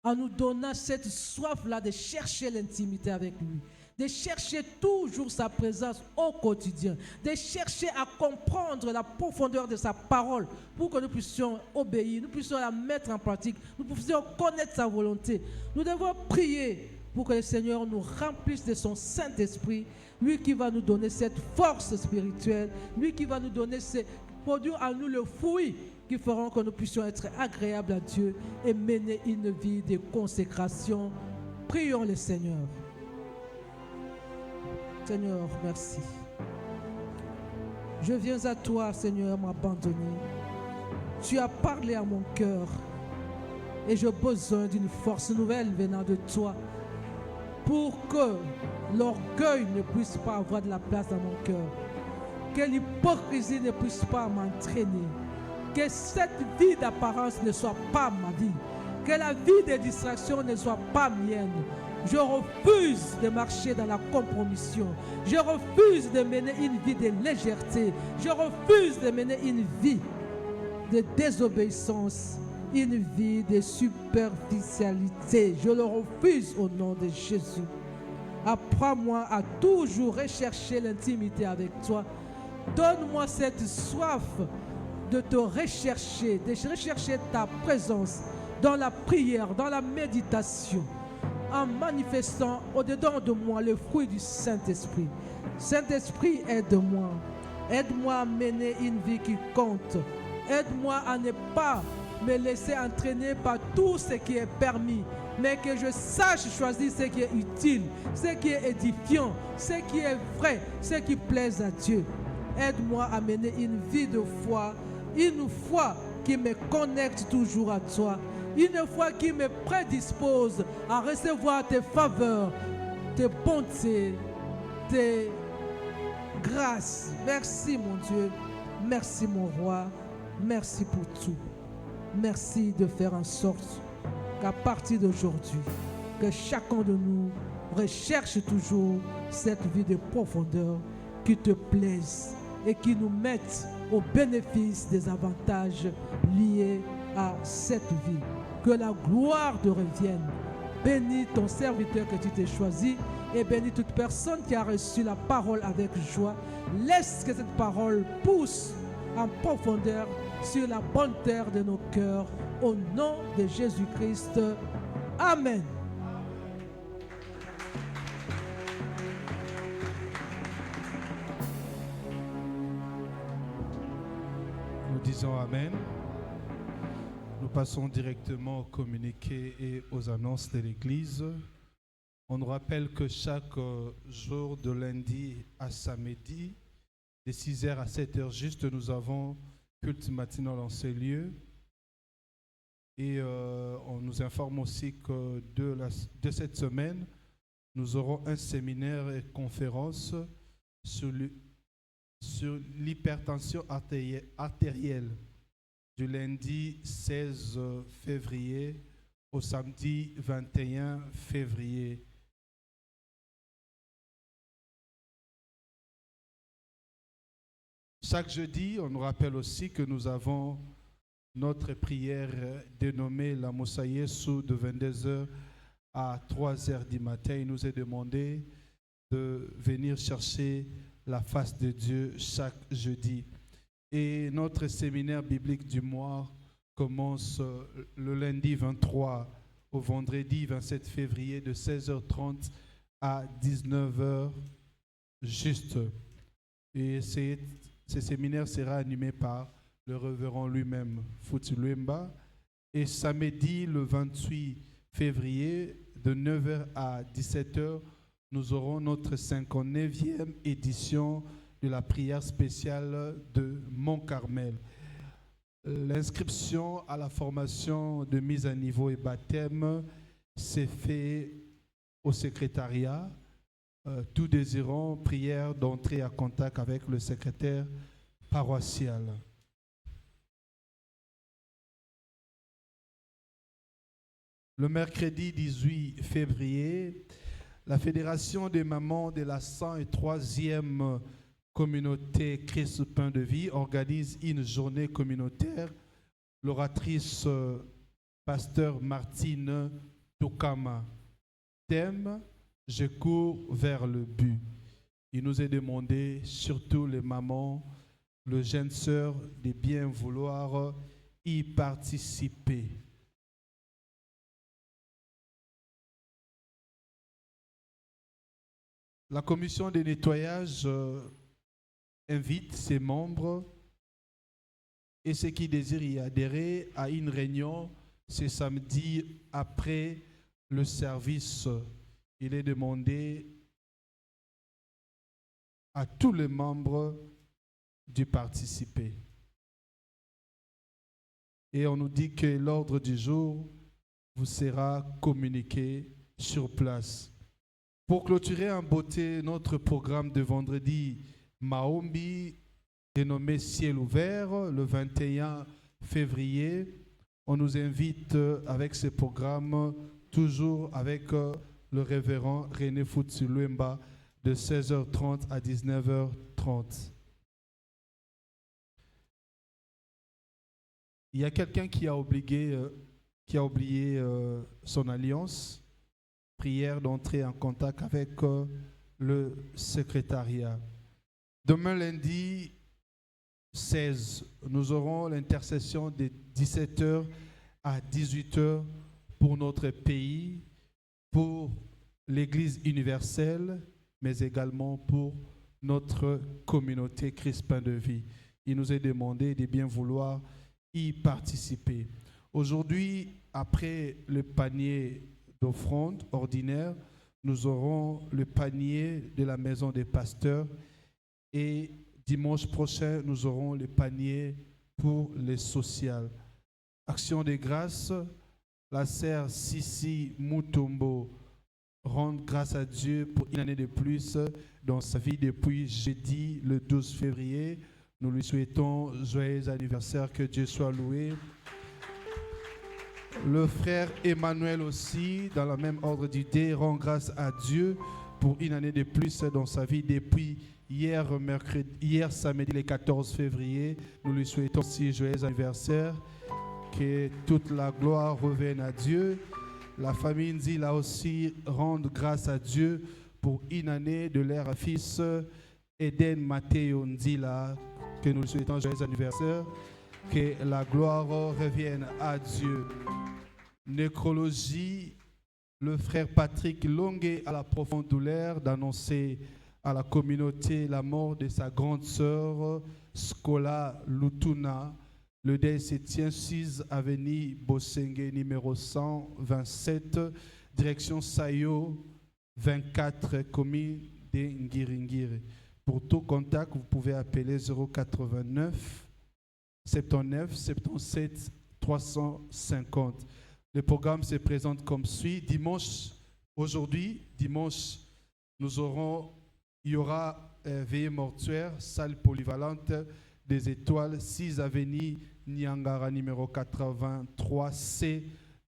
Speaker 1: en nous donnant cette soif-là de chercher l'intimité avec lui, de chercher toujours sa présence au quotidien, de chercher à comprendre la profondeur de sa parole pour que nous puissions obéir, nous puissions la mettre en pratique, nous puissions connaître sa volonté. Nous devons prier pour que le Seigneur nous remplisse de son Saint-Esprit, lui qui va nous donner cette force spirituelle, lui qui va nous donner produire en nous le fruit qui feront que nous puissions être agréables à Dieu et mener une vie de consécration. Prions le Seigneur. Seigneur, merci. Je viens à toi, Seigneur, m'abandonner. Tu as parlé à mon cœur et j'ai besoin d'une force nouvelle venant de toi pour que l'orgueil ne puisse pas avoir de la place dans mon cœur, que l'hypocrisie ne puisse pas m'entraîner, que cette vie d'apparence ne soit pas ma vie, que la vie de distraction ne soit pas mienne. Je refuse de marcher dans la compromission. Je refuse de mener une vie de légèreté. Je refuse de mener une vie de désobéissance, une vie de superficialité. Je le refuse au nom de Jésus. Apprends-moi à toujours rechercher l'intimité avec toi. Donne-moi cette soif de te rechercher, de rechercher ta présence dans la prière, dans la méditation, en manifestant au-dedans de moi le fruit du Saint-Esprit. Saint-Esprit, aide-moi. Aide-moi à mener une vie qui compte. Aide-moi à ne pas me laisser entraîner par tout ce qui est permis, mais que je sache choisir ce qui est utile, ce qui est édifiant, ce qui est vrai, ce qui plaise à Dieu. Aide-moi à mener une vie de foi, une foi qui me connecte toujours à toi, une foi qui me prédispose à recevoir tes faveurs, tes bontés, tes grâces. Merci mon Dieu, merci mon roi, merci pour tout. Merci de faire en sorte qu'à partir d'aujourd'hui, que chacun de nous recherche toujours cette vie de profondeur qui te plaise et qui nous mette au bénéfice des avantages liés à cette vie. Que la gloire te revienne. Bénis ton serviteur que tu t'es choisi et bénis toute personne qui a reçu la parole avec joie. Laisse que cette parole pousse en profondeur sur la bonne terre de nos cœurs. Au nom de Jésus-Christ. Amen.
Speaker 3: Nous disons Amen. Nous passons directement au communiqué et aux annonces de l'Église. On nous rappelle que chaque jour de lundi à samedi, de 6h à 7h juste, nous avons culte matinal en ces lieux. Et on nous informe aussi que de cette semaine, nous aurons un séminaire et conférence sur l'hypertension artérielle du lundi 16 février au samedi 21 février. Chaque jeudi, on nous rappelle aussi que nous avons notre prière dénommée la Moussa Yesu de 22h à 3h du matin. Il nous est demandé de venir chercher la face de Dieu chaque jeudi. Et notre séminaire biblique du mois commence le lundi 23 au vendredi 27 février de 16h30 à 19h juste. Et c'est Ce séminaire sera animé par le révérend lui-même, Futi Luemba. Et samedi, le 28 février, de 9h à 17h, nous aurons notre 59e édition de la prière spéciale de Mont-Carmel. L'inscription à la formation de mise à niveau et baptême s'est fait au secrétariat. Tout désirant prière d'entrer en contact avec le secrétaire paroissial. Le mercredi 18 février, la Fédération des mamans de la 103e communauté Christ Pain de Vie organise une journée communautaire. L'oratrice pasteur Martine Tokama. Thème: je cours vers le but. Il nous est demandé, surtout les mamans, les jeunes sœurs, de bien vouloir y participer. La commission de nettoyage invite ses membres et ceux qui désirent y adhérer à une réunion ce samedi après le service. Il est demandé à tous les membres de participer. Et on nous dit que l'ordre du jour vous sera communiqué sur place. Pour clôturer en beauté notre programme de vendredi Maombi, dénommé Ciel ouvert, le 21 février, on nous invite avec ce programme, toujours avec le révérend René Futi Luemba, de 16h30 à 19h30. Il y a quelqu'un qui a oublié son alliance. Prière d'entrer en contact avec le secrétariat. Demain lundi 16, nous aurons l'intercession de 17h à 18h pour notre pays, pour l'Église universelle, mais également pour notre communauté Christ Pain de Vie. Il nous est demandé de bien vouloir y participer. Aujourd'hui, après le panier d'offrande ordinaire, nous aurons le panier de la maison des pasteurs et dimanche prochain, nous aurons le panier pour les sociales. Action de grâce, la sœur Sissi Mutombo rend grâce à Dieu pour une année de plus dans sa vie depuis jeudi le 12 février. Nous lui souhaitons joyeux anniversaire, que Dieu soit loué. Le frère Emmanuel aussi, dans le même ordre d'idée, rend grâce à Dieu pour une année de plus dans sa vie depuis hier samedi le 14 février. Nous lui souhaitons aussi joyeux anniversaire, que toute la gloire revienne à Dieu. La famille Nzila aussi rend grâce à Dieu pour une année de leur fils Eden Matteo Nzila, que nous lui souhaitons joyeux anniversaire. Que la gloire revienne à Dieu. Nécrologie, le frère Patrick Longue a la profonde douleur d'annoncer à la communauté la mort de sa grande sœur Scola Lutuna. Le deuil se tient 6 avenue Bosengue numéro 127, direction Sayo 24, commune de Ngiringiri. Pour tout contact, vous pouvez appeler 089 79 77 350. Le programme se présente comme suit. Aujourd'hui, dimanche, il y aura veillée mortuaire, salle polyvalente des Étoiles, 6 avenue Nyangara numéro 83C,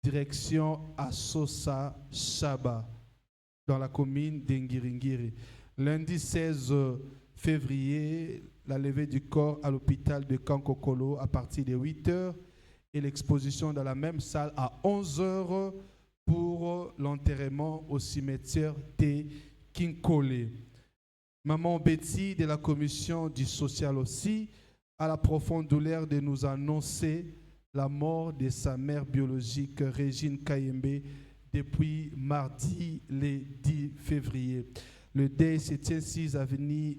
Speaker 3: direction Assosa Chaba, dans la commune d'Ngiringiri. Lundi 16 février, la levée du corps à l'hôpital de Kankokolo à partir de 8h et l'exposition dans la même salle à 11h pour l'enterrement au cimetière de Kinkole. Maman Betty de la commission du social aussi a la profonde douleur de nous annoncer la mort de sa mère biologique Régine Kayembe depuis mardi le 10 février. Le deuil se tient 6 avenue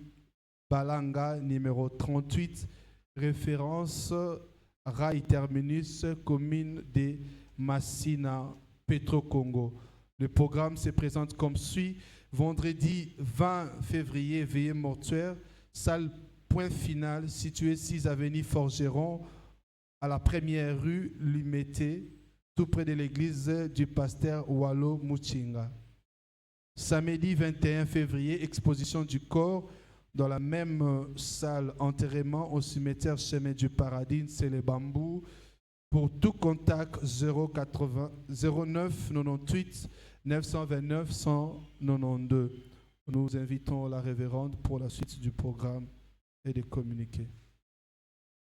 Speaker 3: Balanga, numéro 38, référence Rail Terminus, commune de Massina, Petro-Congo. Le programme se présente comme suit. Vendredi 20 février, veillée mortuaire, salle point final, située 6 avenue Forgeron, à la première rue Lumété, tout près de l'église du pasteur Wallo Muchinga. Samedi 21 février, exposition du corps dans la même salle, enterrement au cimetière Chemin du Paradis, c'est les bambous. Pour tout contact, 09 98 929 192. Nous invitons la révérende pour la suite du programme et de communiquer.